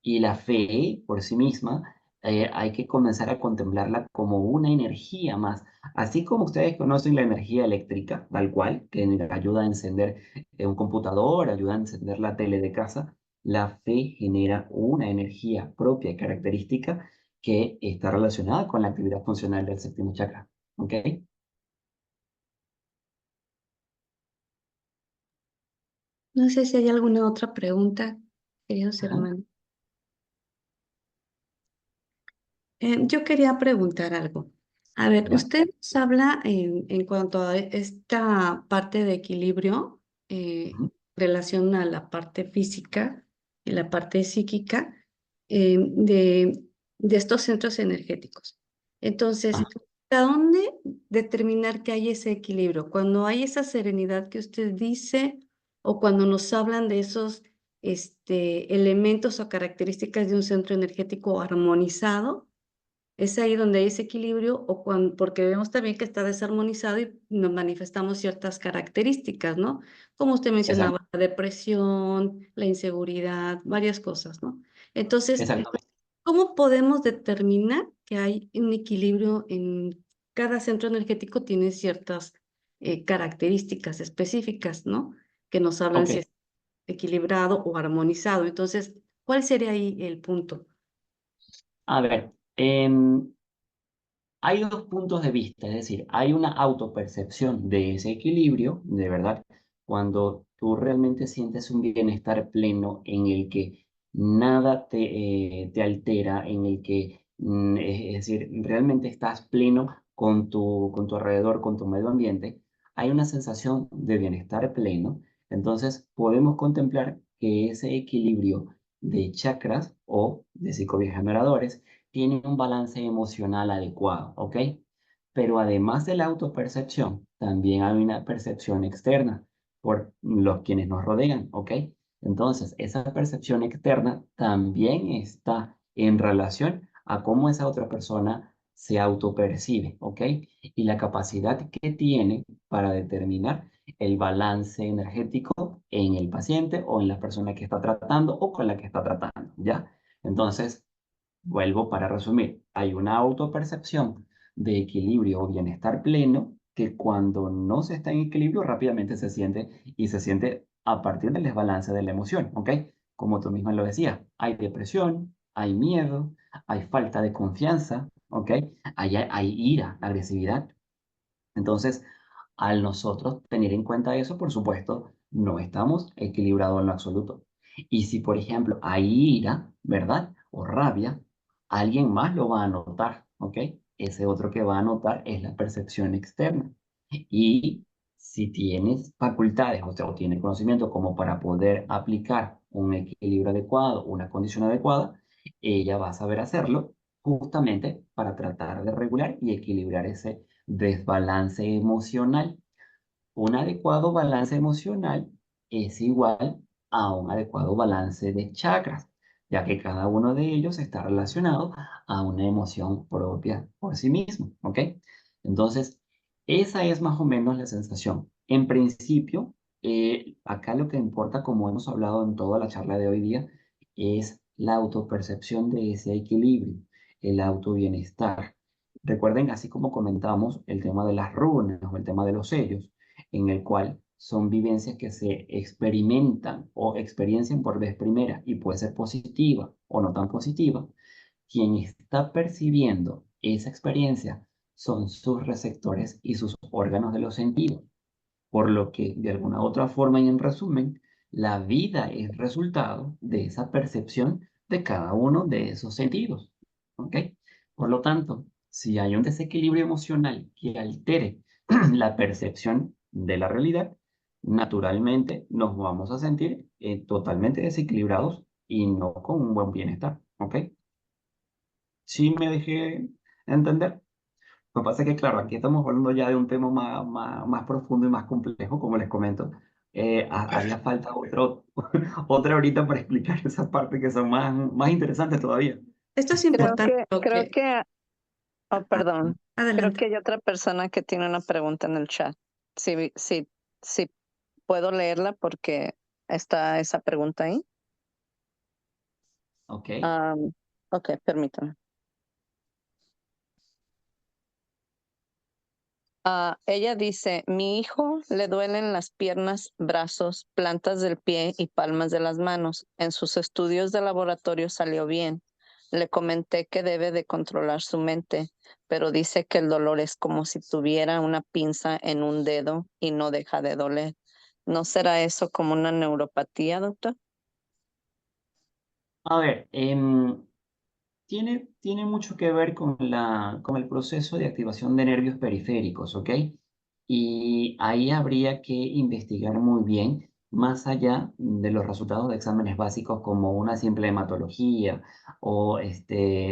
Speaker 2: Y la fe por sí misma hay que comenzar a contemplarla como una energía más. Así como ustedes conocen la energía eléctrica, tal cual, que ayuda a encender un computador, ayuda a encender la tele de casa, la fe genera una energía propia y característica que está relacionada con la actividad funcional del séptimo chakra. ¿Ok?
Speaker 4: No sé si hay alguna otra pregunta, queridos
Speaker 2: Ajá.
Speaker 4: hermanos. Yo quería preguntar algo. A ver,
Speaker 2: Ya.
Speaker 4: usted nos habla en cuanto a esta parte de equilibrio,
Speaker 2: Ujú.
Speaker 4: relación a la parte física y la parte psíquica de estos centros energéticos. Entonces,
Speaker 2: Ajá.
Speaker 4: ¿a dónde determinar que hay ese equilibrio? Cuando hay esa serenidad que usted dice o cuando nos hablan de esos elementos o características de un centro energético armonizado. Es ahí donde hay ese equilibrio o cuando, porque vemos también que está desarmonizado y nos manifestamos ciertas características, ¿no? Como usted
Speaker 2: Exacto.
Speaker 4: mencionaba, la depresión, la inseguridad, varias cosas, ¿no? Entonces,
Speaker 2: Exactamente.
Speaker 4: ¿cómo podemos determinar que hay un equilibrio en cada centro energético? Tiene ciertas características específicas, ¿no? Que nos hablan
Speaker 2: Ok.
Speaker 4: si es equilibrado o armonizado. Entonces, ¿cuál sería ahí el punto?
Speaker 2: A ver, hay dos puntos de vista, es decir, hay una autopercepción de ese equilibrio, de verdad, cuando tú realmente sientes un bienestar pleno en el que nada te altera, en el que, es decir, realmente estás pleno con tu alrededor, con tu medio ambiente, hay una sensación de bienestar pleno, entonces podemos contemplar que ese equilibrio de chakras o de psicogeneradores tiene un balance emocional adecuado, ¿ok? Pero además de la autopercepción, también hay una percepción externa por los quienes nos rodean, ¿ok? Entonces, esa percepción externa también está en relación a cómo esa otra persona se autopercibe, ¿ok? Y la capacidad que tiene para determinar el balance energético en el paciente o en la persona que está tratando o con la que está tratando, ¿ya? Entonces, vuelvo para resumir, hay una autopercepción de equilibrio o bienestar pleno que cuando no se está en equilibrio rápidamente se siente y se siente a partir del desbalance de la emoción, ¿ok? Como tú misma lo decías, hay depresión, hay miedo, hay falta de confianza, ¿ok? Hay ira, agresividad. Entonces, al nosotros tener en cuenta eso, por supuesto, no estamos equilibrados en lo absoluto. Y si, por ejemplo, hay ira, ¿verdad? O rabia, alguien más lo va a notar, ¿ok? Ese otro que va a notar es la percepción externa. Y si tienes facultades, o sea, o tienes conocimiento como para poder aplicar un equilibrio adecuado, una condición adecuada, ella va a saber hacerlo justamente para tratar de regular y equilibrar ese desbalance emocional. Un adecuado balance emocional es igual a un adecuado balance de chakras, ya que cada uno de ellos está relacionado a una emoción propia por sí mismo, ¿ok? Entonces, esa es más o menos la sensación. En principio, acá lo que importa, como hemos hablado en toda la charla de hoy día, es la autopercepción de ese equilibrio, el autobienestar. Recuerden, así como comentamos, el tema de las runas o el tema de los sellos en el cual son vivencias que se experimentan o experiencian por vez primera y puede ser positiva o no tan positiva, quien está percibiendo esa experiencia son sus receptores y sus órganos de los sentidos, por lo que de alguna u otra forma y en resumen, la vida es resultado de esa percepción de cada uno de esos sentidos. ¿Ok? Por lo tanto, si hay un desequilibrio emocional que altere la percepción de la realidad, naturalmente nos vamos a sentir totalmente desequilibrados y no con un buen bienestar. ¿Ok? Sí me dejé entender. Lo que pasa es que, claro, aquí estamos hablando ya de un tema más profundo y más complejo, como les comento. Haría falta otra horita para explicar esa parte que son más interesantes todavía.
Speaker 4: Esto es
Speaker 3: Creo
Speaker 4: importante
Speaker 3: que,
Speaker 4: lo
Speaker 3: creo
Speaker 4: que...
Speaker 3: que, oh,
Speaker 4: ah,
Speaker 3: perdón, creo
Speaker 4: adelante.
Speaker 3: que hay otra persona que tiene una pregunta en el chat. Sí, puedo leerla porque está esa pregunta ahí.
Speaker 2: Ok,
Speaker 3: Ok, permítame. Ella dice, mi hijo le duelen las piernas, brazos, plantas del pie y palmas de las manos. En sus estudios de laboratorio salió bien. Le comenté que debe de controlar su mente, pero dice que el dolor es como si tuviera una pinza en un dedo y no deja de doler. ¿No será eso como una neuropatía, doctor?
Speaker 2: A ver, tiene mucho que ver con el proceso de activación de nervios periféricos, ¿ok? Y ahí habría que investigar muy bien, más allá de los resultados de exámenes básicos como una simple hematología o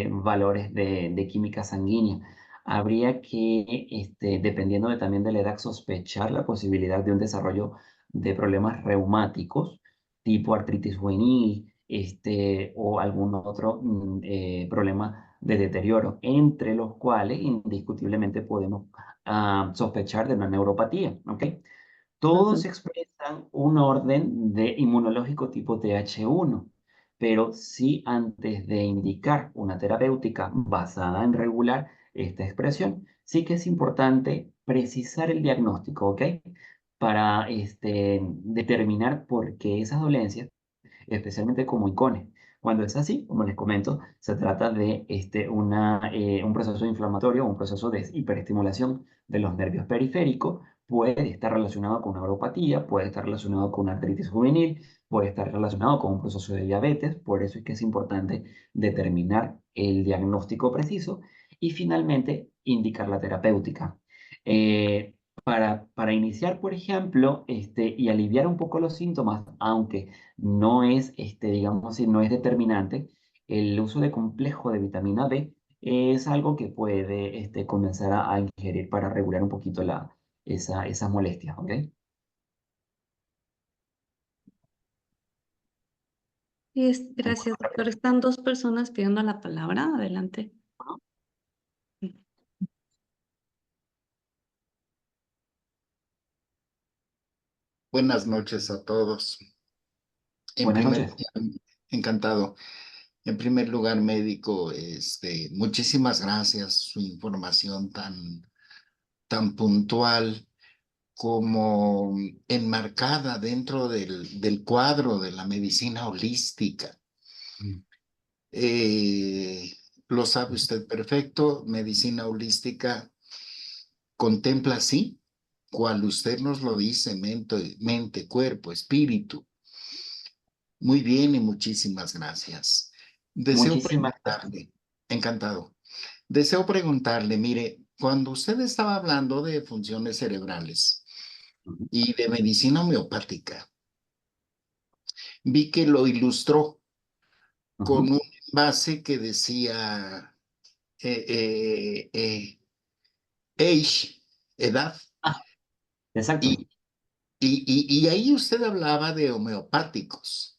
Speaker 2: valores de química sanguínea. Habría que, dependiendo también de la edad, sospechar la posibilidad de un desarrollo de problemas reumáticos, tipo artritis juvenil, o algún otro problema de deterioro, entre los cuales indiscutiblemente podemos sospechar de una neuropatía, ¿ok? Todos
Speaker 3: Ujú.
Speaker 2: expresan un orden de inmunológico tipo TH1, pero sí antes de indicar una terapéutica basada en regular esta expresión, sí que es importante precisar el diagnóstico, ¿ok? Para determinar por qué esas dolencias especialmente como icones. Cuando es así, como les comento, se trata de un proceso inflamatorio, un proceso de hiperestimulación de los nervios periféricos. Puede estar relacionado con una neuropatía, puede estar relacionado con una artritis juvenil, puede estar relacionado con un proceso de diabetes. Por eso es que es importante determinar el diagnóstico preciso y finalmente indicar la terapéutica. Para iniciar, por ejemplo, y aliviar un poco los síntomas, aunque no es, digamos, no es determinante, el uso de complejo de vitamina B es algo que puede comenzar a ingerir para regular un poquito esas molestias, ¿ok?
Speaker 4: Gracias, doctor. Están dos personas pidiendo la palabra. Adelante.
Speaker 6: Buenas noches a todos. En
Speaker 2: Buenas
Speaker 6: primer
Speaker 2: noches.
Speaker 6: lugar, encantado. En primer lugar, médico, muchísimas gracias. Su información tan puntual como enmarcada dentro del cuadro de la medicina holística. Eh, lo sabe usted perfecto, medicina holística contempla así, cual usted nos lo dice, mente, cuerpo, espíritu. Muy bien y muchísimas gracias. Deseo
Speaker 2: Muchísimas gracias.
Speaker 6: preguntarle, encantado. Deseo preguntarle, mire, cuando usted estaba hablando de funciones cerebrales
Speaker 2: Ujú,
Speaker 6: y de medicina homeopática, vi que lo ilustró con
Speaker 2: ujú.
Speaker 6: un envase que decía age, edad,
Speaker 2: Ah, exacto.
Speaker 6: y, y ahí usted hablaba de homeopáticos.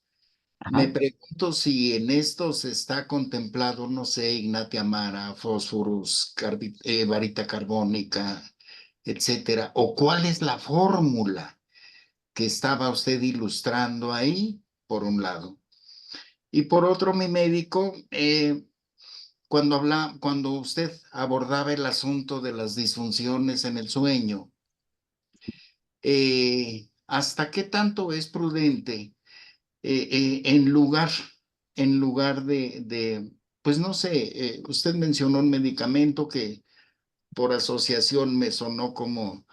Speaker 6: Me
Speaker 2: Ajá.
Speaker 6: pregunto si en estos está contemplado, no sé, Ignatia Mara, fósforos, varita carbónica, etcétera, o cuál es la fórmula que estaba usted ilustrando ahí, por un lado. Y por otro, mi médico, cuando usted abordaba el asunto de las disfunciones en el sueño, ¿hasta qué tanto es prudente en lugar pues no sé, usted mencionó un medicamento que por asociación me sonó como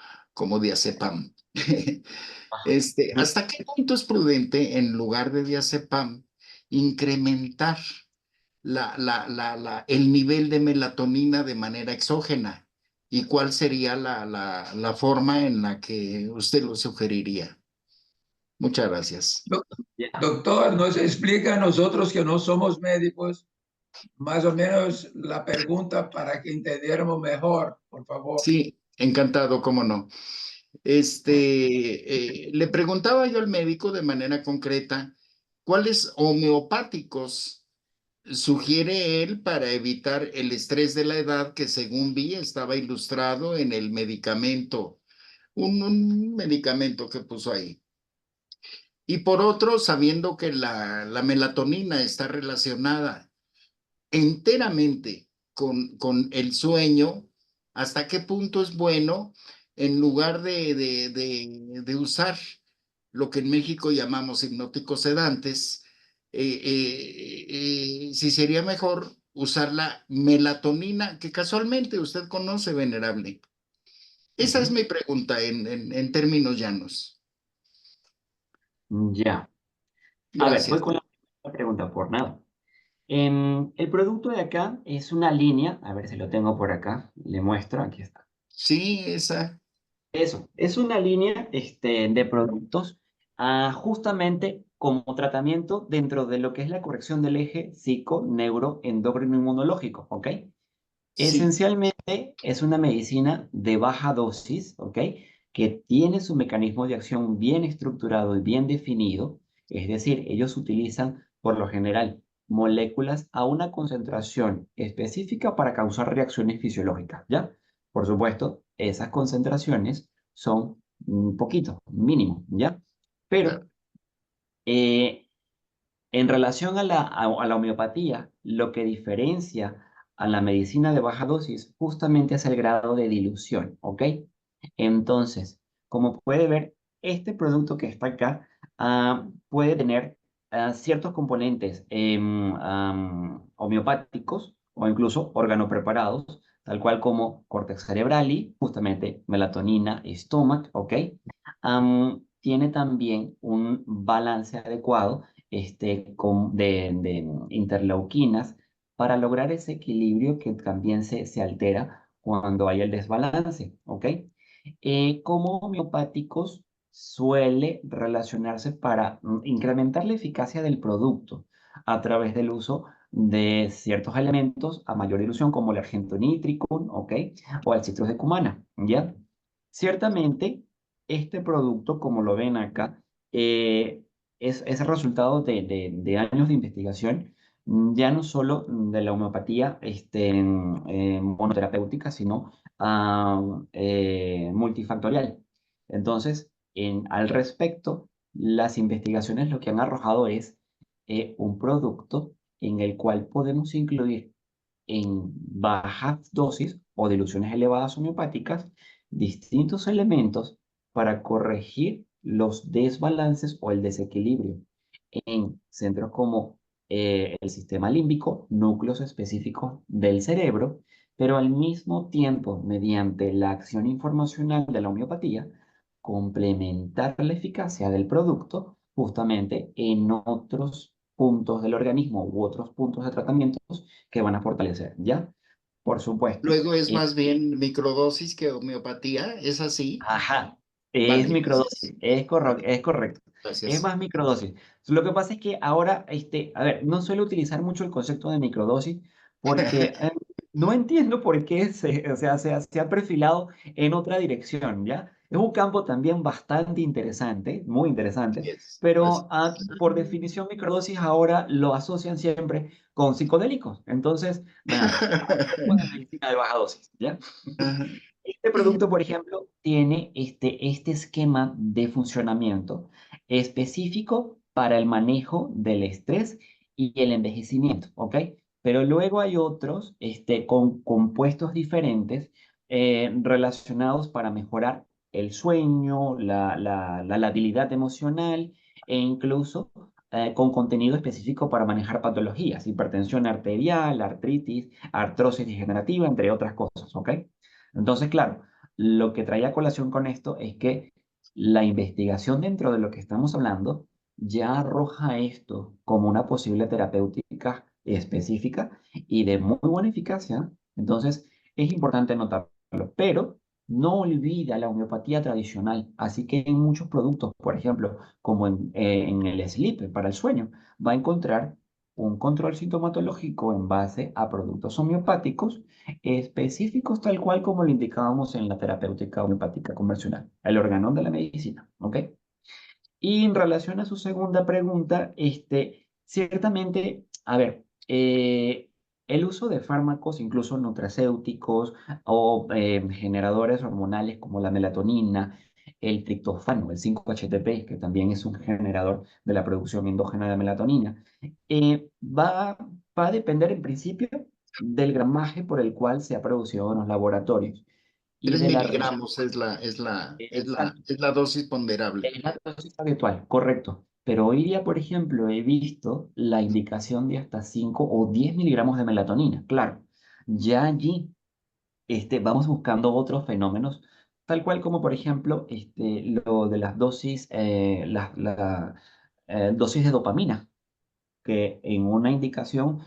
Speaker 6: diazepam.
Speaker 2: Sí.
Speaker 6: ¿Hasta qué punto es prudente en lugar de diazepam incrementar el nivel de melatonina de manera exógena? ¿Y cuál sería la forma en la que usted lo sugeriría? Muchas gracias.
Speaker 2: Ya.
Speaker 1: Doctor, nos explica a nosotros que no somos médicos, más o menos la pregunta para que entendiéramos mejor, por favor.
Speaker 6: Sí, encantado, cómo no. Le preguntaba yo al médico de manera concreta, ¿cuáles homeopáticos sugiere él para evitar el estrés de la edad que según vi estaba ilustrado en el medicamento, un medicamento que puso ahí? Y por otro, sabiendo que la melatonina está relacionada enteramente con el sueño, hasta qué punto es bueno en lugar de usar lo que en México llamamos hipnóticos sedantes, si sería mejor usar la melatonina, que casualmente usted conoce, venerable. Esa es mi pregunta en términos llanos.
Speaker 2: Ya. A ver, voy
Speaker 6: Gracias.
Speaker 2: con la pregunta por nada. El producto de acá es una línea, a ver si lo tengo por acá, le muestro, aquí está.
Speaker 6: Sí, esa.
Speaker 2: Eso, es una línea de productos justamente como tratamiento dentro de lo que es la corrección del eje psico-neuro-endocrino-inmunológico, ¿ok?
Speaker 6: Sí.
Speaker 2: Esencialmente es una medicina de baja dosis, ¿ok? Que tiene su mecanismo de acción bien estructurado y bien definido. Es decir, ellos utilizan por lo general moléculas a una concentración específica para causar reacciones fisiológicas, ¿ya? Por supuesto, esas concentraciones son un poquito, mínimo, ¿ya? Pero
Speaker 6: Claro.
Speaker 2: eh, en relación a la homeopatía, lo que diferencia a la medicina de baja dosis justamente es el grado de dilución, ¿ok? Entonces, como puede ver, este producto que está acá puede tener ciertos componentes homeopáticos o incluso organopreparados, tal cual como cortex cerebrali, justamente melatonina, stomach, ¿ok? Tiene también un balance adecuado de interleuquinas para lograr ese equilibrio que también se altera cuando hay el desbalance, ¿ok? Como homeopáticos suele relacionarse para incrementar la eficacia del producto a través del uso de ciertos elementos a mayor ilusión como el argento nítrico, ¿ok? O el citrus de cumana, ¿ya? Ciertamente, este producto, como lo ven acá, es el resultado de años de investigación, ya no solo de la homeopatía monoterapéutica, sino multifactorial. Entonces, al respecto, las investigaciones lo que han arrojado es un producto en el cual podemos incluir en bajas dosis o diluciones elevadas homeopáticas distintos elementos para corregir los desbalances o el desequilibrio en centros como el sistema límbico, núcleos específicos del cerebro, pero al mismo tiempo, mediante la acción informacional de la homeopatía, complementar la eficacia del producto justamente en otros puntos del organismo u otros puntos de tratamientos que van a fortalecer, ¿ya? Por supuesto.
Speaker 6: Luego es más bien microdosis que homeopatía, ¿es así?
Speaker 2: Ajá, es
Speaker 6: Vale, gracias.
Speaker 2: microdosis, es correcto. Es
Speaker 6: Gracias.
Speaker 2: más microdosis. Lo que pasa es que ahora, a ver, no suelo utilizar mucho el concepto de microdosis porque no entiendo por qué o sea, se ha perfilado en otra dirección, ¿ya? Es un campo también bastante interesante, muy interesante,
Speaker 6: Yes,
Speaker 2: pero
Speaker 6: así.
Speaker 2: por definición microdosis ahora lo asocian siempre con psicodélicos. Entonces, nada, hablemos de medicina de baja dosis, ¿ya?
Speaker 6: Ajá.
Speaker 2: Este producto, por ejemplo, tiene este esquema de funcionamiento específico para el manejo del estrés y el envejecimiento, ¿ok? Pero luego hay otros con compuestos diferentes relacionados para mejorar el sueño, la labilidad emocional e incluso con contenido específico para manejar patologías, hipertensión arterial, artritis, artrosis degenerativa, entre otras cosas, ¿ok? Entonces, claro, lo que traía a colación con esto es que la investigación dentro de lo que estamos hablando ya arroja esto como una posible terapéutica específica y de muy buena eficacia. Entonces, es importante notarlo, pero no olvida la homeopatía tradicional. Así que en muchos productos, por ejemplo, como en el sleep para el sueño, va a encontrar un control sintomatológico en base a productos homeopáticos específicos tal cual como lo indicábamos en la terapéutica homeopática convencional, el organón de la medicina, ¿ok? Y en relación a su segunda pregunta, ciertamente, a ver, el uso de fármacos, incluso nutracéuticos o generadores hormonales como la melatonina, el triptofano, el 5-HTP, que también es un generador de la producción endógena de melatonina, va a depender en principio del gramaje por el cual se ha producido en los laboratorios. y
Speaker 6: 3
Speaker 2: de la
Speaker 6: miligramos
Speaker 2: Exacto.
Speaker 6: es la dosis ponderable.
Speaker 2: Es la dosis habitual, correcto. Pero hoy día, por ejemplo, he visto la indicación de hasta 5 o 10 miligramos de melatonina. Claro, ya allí vamos buscando otros fenómenos, tal cual como, por ejemplo, lo de las dosis, dosis de dopamina, que en una indicación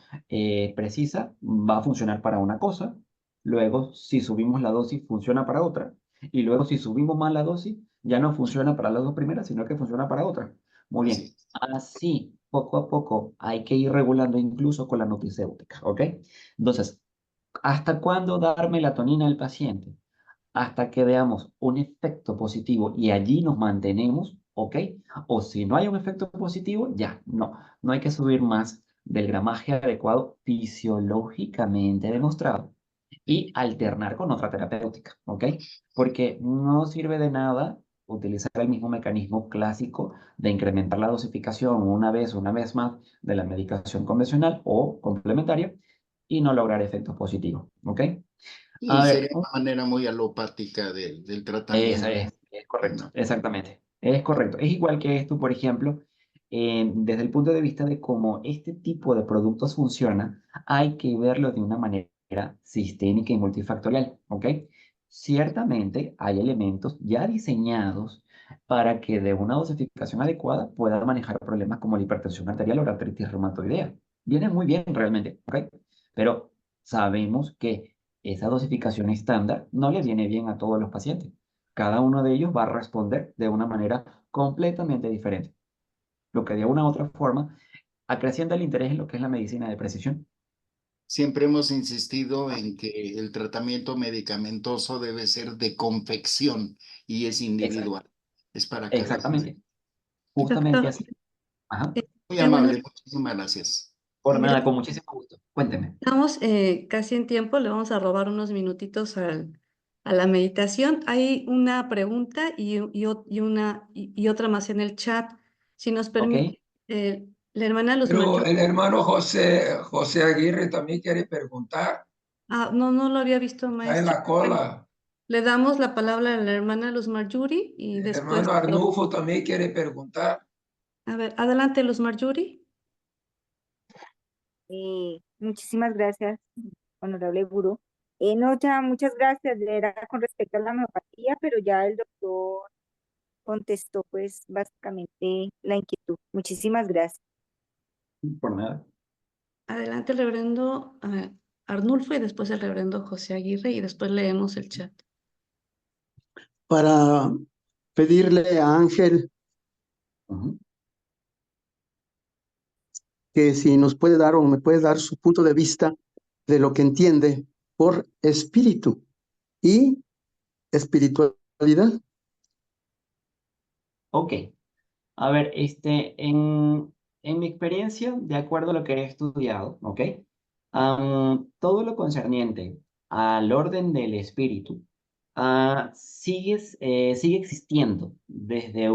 Speaker 2: precisa va a funcionar para una cosa, luego si subimos la dosis funciona para otra, y luego si subimos más la dosis ya no funciona para las dos primeras, sino que funciona para otra. Muy
Speaker 6: Así
Speaker 2: bien,
Speaker 6: es.
Speaker 2: así poco a poco hay que ir regulando incluso con la nutricéutica, ¿ok? Entonces, ¿hasta cuándo dar melatonina al paciente? Hasta que veamos un efecto positivo y allí nos mantenemos, ¿ok? O si no hay un efecto positivo, ya, no hay que subir más del gramaje adecuado fisiológicamente demostrado y alternar con otra terapéutica, ¿ok? Porque no sirve de nada utilizar el mismo mecanismo clásico de incrementar la dosificación una vez más de la medicación convencional o complementaria y no lograr efectos positivos, ¿ok?
Speaker 6: Y
Speaker 2: A ver,
Speaker 6: sería una manera muy alopática del
Speaker 2: esa
Speaker 6: tratamiento,
Speaker 2: es correcto,
Speaker 6: ¿no?
Speaker 2: exactamente. Es correcto. Es igual que esto, por ejemplo, desde el punto de vista de cómo este tipo de productos funciona, hay que verlo de una manera sistémica y multifactorial, ¿ok? Ciertamente hay elementos ya diseñados para que de una dosificación adecuada pueda manejar problemas como la hipertensión arterial o la artritis reumatoidea. Viene muy bien realmente, ¿ok? Pero sabemos que esa dosificación estándar no le viene bien a todos los pacientes. Cada uno de ellos va a responder de una manera completamente diferente, lo que de una u otra forma acrecienta el interés en lo que es la medicina de precisión.
Speaker 6: Siempre hemos insistido en que el tratamiento medicamentoso debe ser de confección y es
Speaker 2: Exact-
Speaker 6: individual. Es para cada paciente.
Speaker 2: Exactamente, justamente
Speaker 4: Doctor,
Speaker 2: así. Ajá.
Speaker 6: Muy
Speaker 4: bueno,
Speaker 6: amable, muchísimas gracias.
Speaker 2: Por
Speaker 4: mira,
Speaker 2: nada, con muchísimo gusto. Cuénteme.
Speaker 4: estamos casi en tiempo, le vamos a robar unos minutitos a la meditación. Hay una pregunta y otra más en el chat. Si nos
Speaker 2: ¿Ok?
Speaker 4: permite, la hermana Luz
Speaker 1: Pero
Speaker 4: Mayor.
Speaker 1: el hermano José Aguirre también quiere preguntar.
Speaker 4: Ah, no, no lo había visto,
Speaker 1: Está en
Speaker 4: maestro.
Speaker 1: la
Speaker 4: Bueno,
Speaker 1: cola.
Speaker 4: le damos la palabra a la hermana Luz Marjuri y
Speaker 1: El
Speaker 4: después,
Speaker 1: hermano Arnulfo también quiere preguntar.
Speaker 4: a ver, adelante Luz Marjuri.
Speaker 5: Muchísimas gracias, honorable gurú. No, ya, muchas gracias. Era con respecto a la homeopatía, pero ya el doctor contestó, pues, básicamente la inquietud. Muchísimas gracias.
Speaker 2: Por nada.
Speaker 4: Adelante el reverendo Arnulfo y después el reverendo José Aguirre y después leemos el chat.
Speaker 7: Para pedirle a Ángel
Speaker 2: Ujú.
Speaker 7: que si nos puede dar o me puede dar su punto de vista de lo que entiende por espíritu y espiritualidad.
Speaker 2: Ok. A ver, en mi experiencia, de acuerdo a lo que he estudiado, ¿ok? Todo lo concerniente al orden del espíritu sigue existiendo desde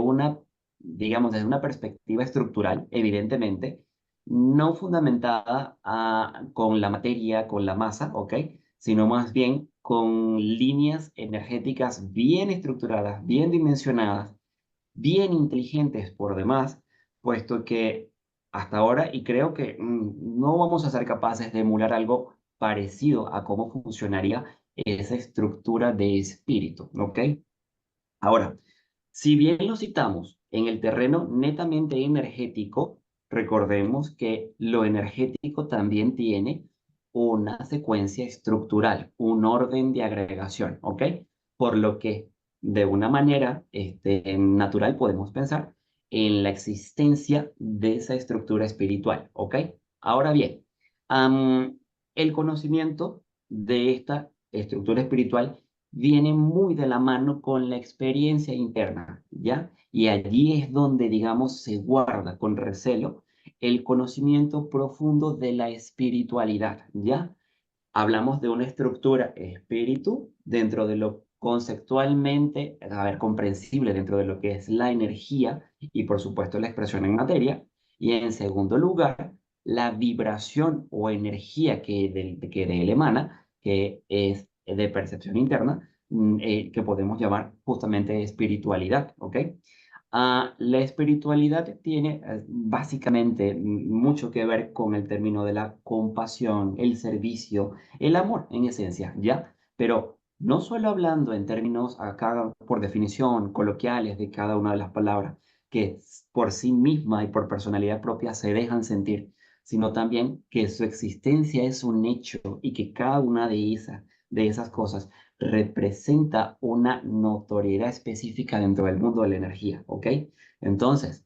Speaker 2: digamos, desde una perspectiva estructural, evidentemente, no fundamentada con la materia, con la masa, ¿ok? Sino más bien con líneas energéticas bien estructuradas, bien dimensionadas, bien inteligentes por demás, puesto que hasta ahora, y creo que no vamos a ser capaces de emular algo parecido a cómo funcionaría esa estructura de espíritu, ¿ok? Ahora, si bien lo citamos en el terreno netamente energético, recordemos que lo energético también tiene una secuencia estructural, un orden de agregación, ¿ok? Por lo que de una manera natural podemos pensar en la existencia de esa estructura espiritual, ¿ok? Ahora bien, el conocimiento de esta estructura espiritual viene muy de la mano con la experiencia interna, ¿ya? Y allí es donde, digamos, se guarda con recelo el conocimiento profundo de la espiritualidad, ¿ya? Hablamos de una estructura espíritu dentro de lo conceptualmente, a ver, comprensible dentro de lo que es la energía y por supuesto la expresión en materia. Y en segundo lugar, la vibración o energía que de él emana, que es de percepción interna, que podemos llamar justamente espiritualidad, ¿ok? La espiritualidad tiene básicamente mucho que ver con el término de la compasión, el servicio, el amor en esencia, ¿ya? Pero no solo hablando en términos acá por definición coloquiales de cada una de las palabras que por sí misma y por personalidad propia se dejan sentir, sino también que su existencia es un hecho y que cada una de esas cosas representa una notoriedad específica dentro del mundo de la energía, ¿ok? Entonces,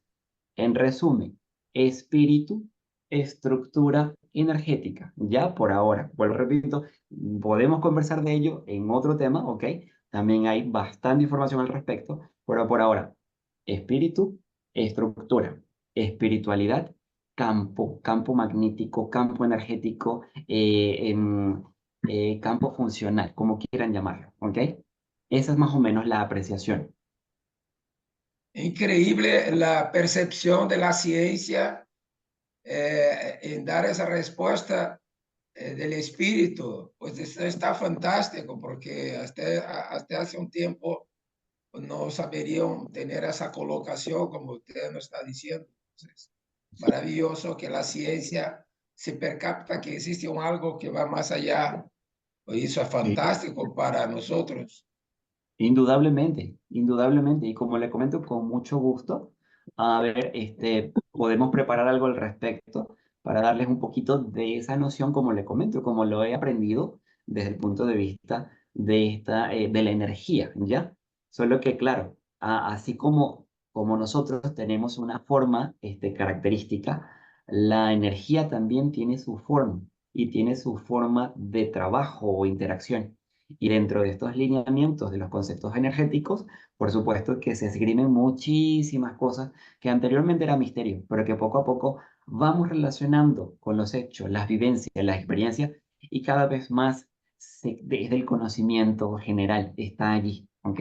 Speaker 2: en resumen, espíritu, estructura energética. Ya por ahora, vuelvo, repito, podemos conversar de ello en otro tema, ¿ok? También hay bastante información al respecto, pero por ahora, espíritu, estructura, espiritualidad, campo magnético, campo energético, campo funcional, como quieran llamarlo, ¿ok? Esa es más o menos la apreciación.
Speaker 1: Increíble la percepción de la ciencia en dar esa respuesta del espíritu. Pues esto está fantástico porque hasta hace un tiempo no saberían tener esa colocación como usted nos está diciendo. Entonces, maravilloso que la ciencia se percata que existe un algo que va más allá. Pues eso es
Speaker 6: Sí.
Speaker 1: fantástico para nosotros.
Speaker 2: Indudablemente, indudablemente. Y como le comento con mucho gusto, a ver, podemos preparar algo al respecto para darles un poquito de esa noción, como le comento, como lo he aprendido desde el punto de vista de la energía, ¿ya? Solo que, claro, así como nosotros tenemos una forma, característica, la energía también tiene su forma y tiene su forma de trabajo o interacción. Y dentro de estos lineamientos de los conceptos energéticos, por supuesto que se esgrimen muchísimas cosas que anteriormente era misterio, pero que poco a poco vamos relacionando con los hechos, las vivencias, las experiencias, y cada vez más desde el conocimiento general está allí, ¿ok?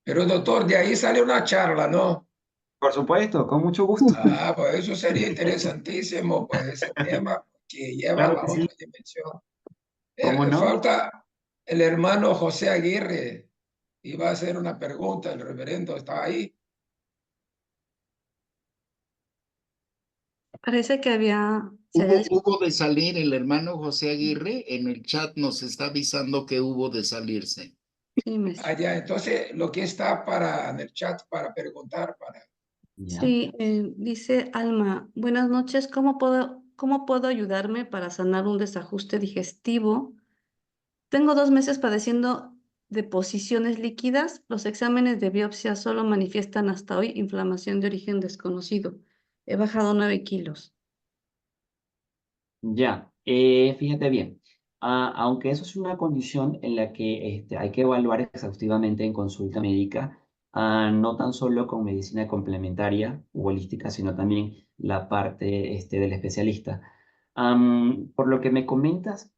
Speaker 1: Pero doctor, de ahí sale una charla, ¿no?
Speaker 2: Por supuesto, con mucho gusto.
Speaker 1: Ah, pues eso sería interesantísimo, pues ese tema que lleva a
Speaker 2: Claro
Speaker 1: la
Speaker 2: que sí,
Speaker 1: otra dimensión.
Speaker 2: ¿cómo no?
Speaker 1: Falta el hermano José Aguirre. Iba a hacer una pregunta, el reverendo está ahí.
Speaker 4: Parece que se había
Speaker 6: Hubo de salir el hermano José Aguirre, en el chat nos está avisando que hubo de salirse.
Speaker 4: Sí, maestro.
Speaker 1: Allá, entonces, lo que está en el chat para preguntar, para...
Speaker 2: Ya.
Speaker 4: Sí, dice Alma, buenas noches, cómo puedo ayudarme para sanar un desajuste digestivo? Tengo 2 meses padeciendo deposiciones líquidas. Los exámenes de biopsia solo manifiestan hasta hoy inflamación de origen desconocido. He bajado 9 kilos.
Speaker 2: Ya, fíjate bien, aunque eso es una condición en la que hay que evaluar exhaustivamente en consulta médica, no tan solo con medicina complementaria u holística, sino también la parte del especialista. Por lo que me comentas,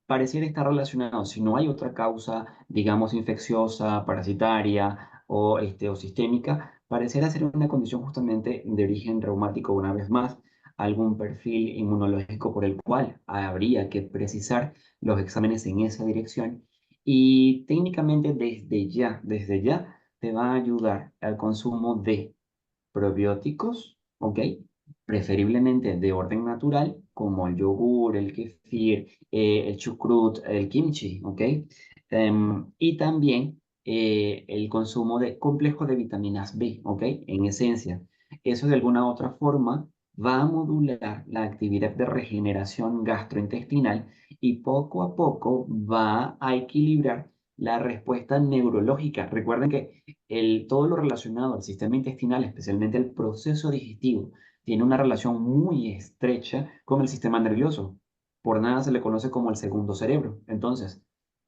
Speaker 2: pareciera estar relacionado, si no hay otra causa, digamos, infecciosa, parasitaria o sistémica, pareciera ser una condición justamente de origen reumático una vez más, algún perfil inmunológico por el cual habría que precisar los exámenes en esa dirección. Y técnicamente desde ya, te va a ayudar al consumo de probióticos, ¿ok? Preferiblemente de orden natural, como el yogur, el kefir, el chucrut, el kimchi, ¿ok? Y también el consumo de complejo de vitaminas B, ¿ok? En esencia, eso de alguna u otra forma va a modular la actividad de regeneración gastrointestinal y poco a poco va a equilibrar la respuesta neurológica. Recuerden que todo lo relacionado al sistema intestinal, especialmente el proceso digestivo, tiene una relación muy estrecha con el sistema nervioso. Por nada se le conoce como el segundo cerebro. Entonces,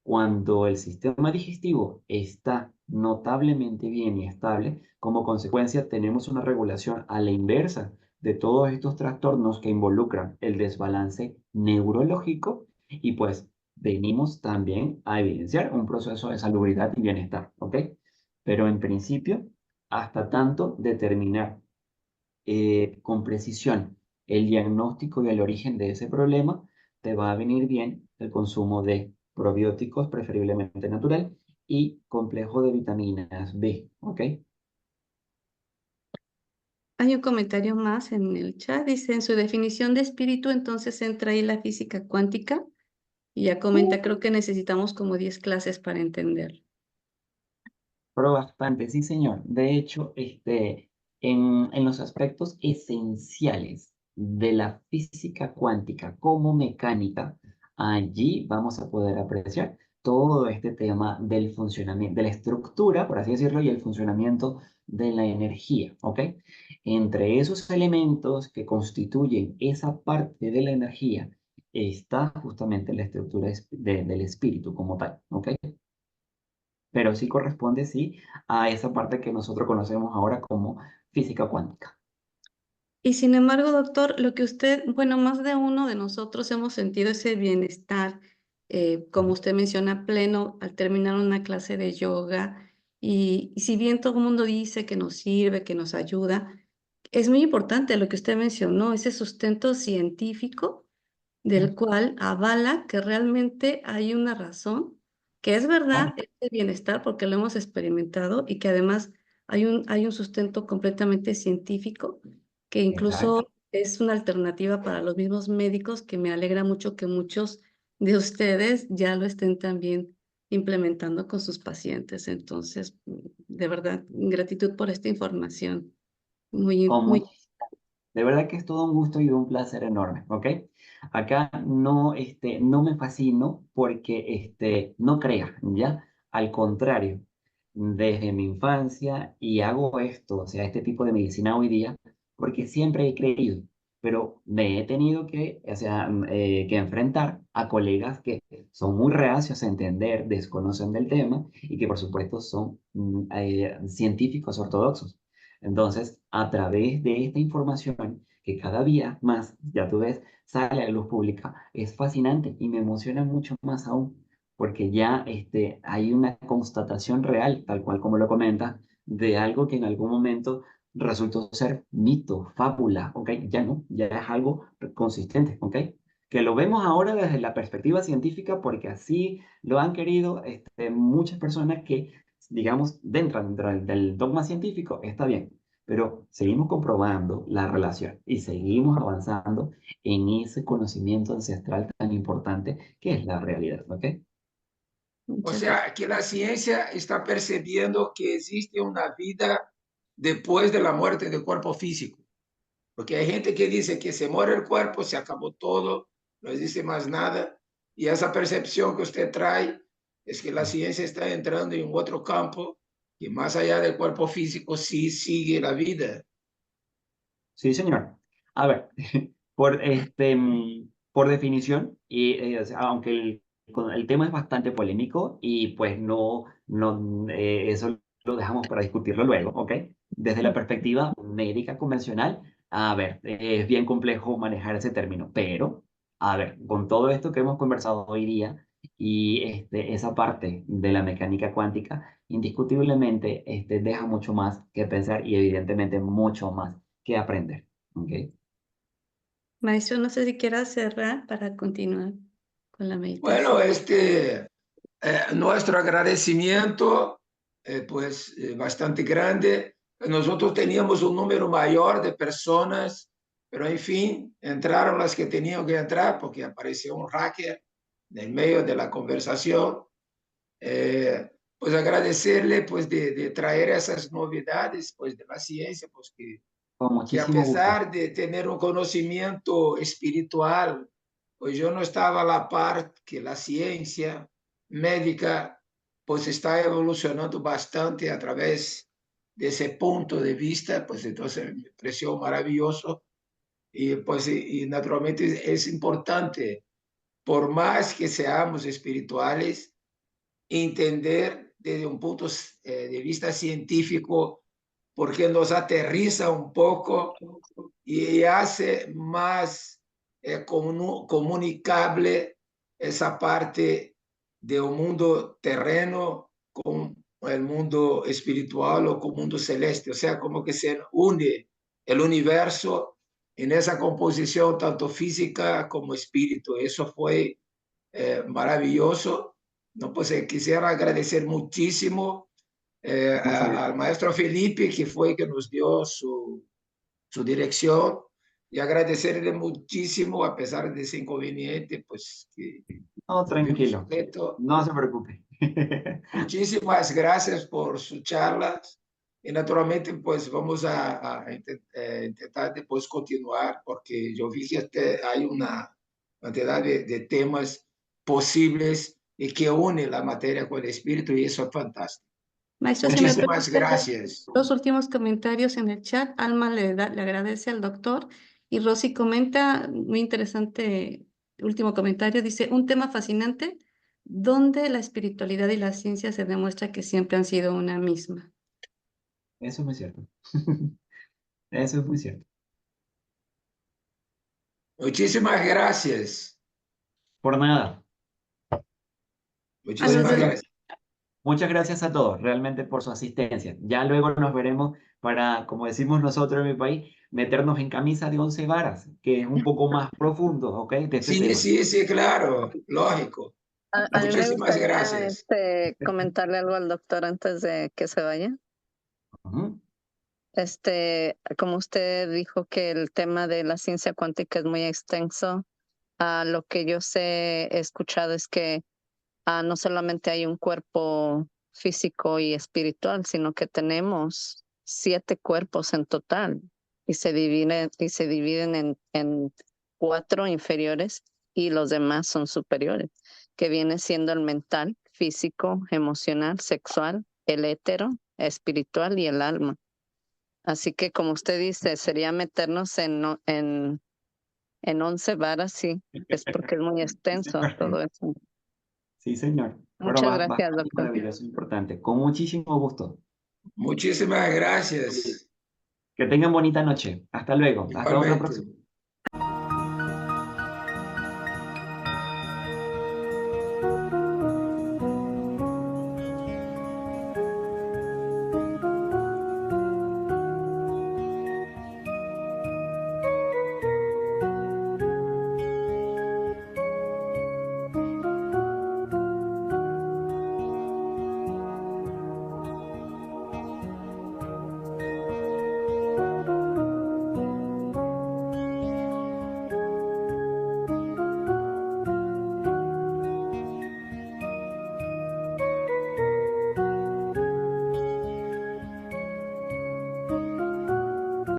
Speaker 2: cuando el sistema digestivo está notablemente bien y estable, como consecuencia tenemos una regulación a la inversa de todos estos trastornos que involucran el desbalance neurológico y pues venimos también a evidenciar un proceso de salubridad y bienestar, ¿ok? Pero en principio, hasta tanto determinar con precisión el diagnóstico y el origen de ese problema, te va a venir bien el consumo de probióticos, preferiblemente natural, y complejo de vitaminas B, ¿ok?
Speaker 4: Hay un comentario más en el chat. Dice, en su definición de espíritu, entonces entra ahí la física cuántica. Y ya comenta, creo que necesitamos como 10 clases para entenderlo.
Speaker 2: Pero bastante, sí, señor. De hecho, en los aspectos esenciales de la física cuántica como mecánica, allí vamos a poder apreciar todo este tema del funcionamiento, de la estructura, por así decirlo, y el funcionamiento de la energía, ¿ok? Entre esos elementos que constituyen esa parte de la energía está justamente la estructura del espíritu como tal, ¿ok? Pero sí corresponde, sí, a esa parte que nosotros conocemos ahora como física cuántica.
Speaker 4: Y sin embargo, doctor, lo que usted, bueno, más de uno de nosotros hemos sentido ese bienestar, como usted menciona, pleno al terminar una clase de yoga. Y si bien todo el mundo dice que nos sirve, que nos ayuda, es muy importante lo que usted mencionó, ese sustento científico del cual avala que realmente hay una razón, que es verdad,
Speaker 2: Claro,
Speaker 4: este bienestar, porque lo hemos experimentado y que además hay un sustento completamente científico, que
Speaker 2: exacto.
Speaker 4: incluso es una alternativa para los mismos médicos, que me alegra mucho que muchos de ustedes ya lo estén también implementando con sus pacientes. Entonces, de verdad, gratitud por esta información.
Speaker 2: Con
Speaker 4: Muy,
Speaker 2: muchísimo. De verdad que es todo un gusto y un placer enorme, ¿ok? Acá no, no me fascino porque no crea, ¿ya? Al contrario, desde mi infancia y hago esto, o sea, este tipo de medicina hoy día, porque siempre he creído, pero me he tenido que, o sea, que enfrentar a colegas que son muy reacios a entender, desconocen del tema y que por supuesto son científicos ortodoxos. Entonces, a través de esta información que cada día más, ya tú ves, sale a la luz pública, es fascinante y me emociona mucho más aún, porque ya hay una constatación real, tal cual como lo comenta, de algo que en algún momento resultó ser mito, fábula, ¿ok? Ya no, ya es algo consistente, ¿ok? Que lo vemos ahora desde la perspectiva científica porque así lo han querido muchas personas que, digamos, dentro del dogma científico, está bien, pero seguimos comprobando la relación y seguimos avanzando en ese conocimiento ancestral tan importante que es la realidad, ¿ok?
Speaker 1: O
Speaker 4: muchas gracias.
Speaker 1: sea, que la ciencia está percibiendo que existe una vida después de la muerte del cuerpo físico. Porque hay gente que dice que se muere el cuerpo, se acabó todo, no existe más nada. Y esa percepción que usted trae es que la ciencia está entrando en otro campo que más allá del cuerpo físico sí sigue la vida.
Speaker 2: Sí, señor. A ver, por definición, y, o sea, aunque el tema es bastante polémico y pues eso lo dejamos para discutirlo luego, ¿ok? Desde la perspectiva médica convencional, a ver, es bien complejo manejar ese término, pero, a ver, con todo esto que hemos conversado hoy día y esa parte de la mecánica cuántica, indiscutiblemente deja mucho más que pensar y evidentemente mucho más que aprender. ¿Ok?
Speaker 4: Maestro, no sé si quiera cerrar para continuar con la meditación.
Speaker 1: Bueno, nuestro agradecimiento, pues bastante grande. Nosotros teníamos un número mayor de personas, pero en fin, entraron las que tenían que entrar porque apareció un hacker en el medio de la conversación. Pues agradecerle pues de traer esas novedades pues de la ciencia, pues
Speaker 2: Con
Speaker 1: que a
Speaker 2: muchísimo gusto.
Speaker 1: pesar de tener un conocimiento espiritual, pues yo no estaba a la par que la ciencia médica pues está evolucionando bastante a través de ese punto de vista, pues entonces me pareció maravilloso y pues y naturalmente es importante, por más que seamos espirituales, entender desde un punto de vista científico porque nos aterriza un poco y hace más comunicable esa parte de un mundo terreno con el mundo espiritual o con el mundo celeste. O sea, como que se une el universo en esa composición tanto física como espíritu. Eso fue maravilloso No, pues quisiera agradecer muchísimo al maestro Felipe, que fue que nos dio su dirección, y agradecerle muchísimo, a pesar de ese inconveniente, pues que
Speaker 2: No,
Speaker 1: tuvimos
Speaker 2: tranquilo,
Speaker 1: reto.
Speaker 2: no se preocupe.
Speaker 1: Muchísimas gracias por sus charlas y naturalmente pues vamos a intentar después continuar porque yo vi que hay una cantidad de temas posibles y que une la materia con el espíritu y eso es fantástico.
Speaker 4: Maestro, si me
Speaker 1: Muchísimas
Speaker 4: permite
Speaker 1: gracias.
Speaker 4: los últimos comentarios en el chat. Alma le agradece al doctor y Rosy comenta, muy interesante, último comentario, dice, un tema fascinante donde la espiritualidad y la ciencia se demuestra que siempre han sido una misma.
Speaker 2: Eso es muy cierto. Eso es muy cierto.
Speaker 1: Muchísimas gracias.
Speaker 2: Por nada.
Speaker 1: Muchísimas
Speaker 2: Cuídense.
Speaker 1: gracias.
Speaker 2: Muchas gracias a todos realmente por su asistencia. Ya luego nos veremos para, como decimos nosotros en mi país, meternos en camisa de 11 varas, que es un poco más profundo, ¿ok? De este
Speaker 1: Sí,
Speaker 2: tema.
Speaker 1: sí, sí, claro, lógico.
Speaker 3: A mí me
Speaker 1: Muchísimas
Speaker 3: gustaría
Speaker 1: gracias.
Speaker 3: comentarle algo al doctor antes de que se vaya.
Speaker 2: Ujú.
Speaker 3: Como usted dijo que el tema de la ciencia cuántica es muy extenso, lo que yo he escuchado es que no solamente hay un cuerpo físico y espiritual, sino que tenemos 7 cuerpos en total y se dividen en 4 inferiores y los demás son superiores, que viene siendo el mental, físico, emocional, sexual, el étero, espiritual y el alma. Así que, como usted dice, sería meternos en 11 varas, sí, es porque es muy extenso todo eso.
Speaker 2: Sí, señor. Pero
Speaker 3: Muchas gracias,
Speaker 2: bastante
Speaker 3: doctor.
Speaker 2: maravilloso, importante. Con muchísimo gusto.
Speaker 1: Muchísimas gracias.
Speaker 2: Que tengan bonita noche. Hasta luego. Hasta otra próxima.
Speaker 1: Igualmente.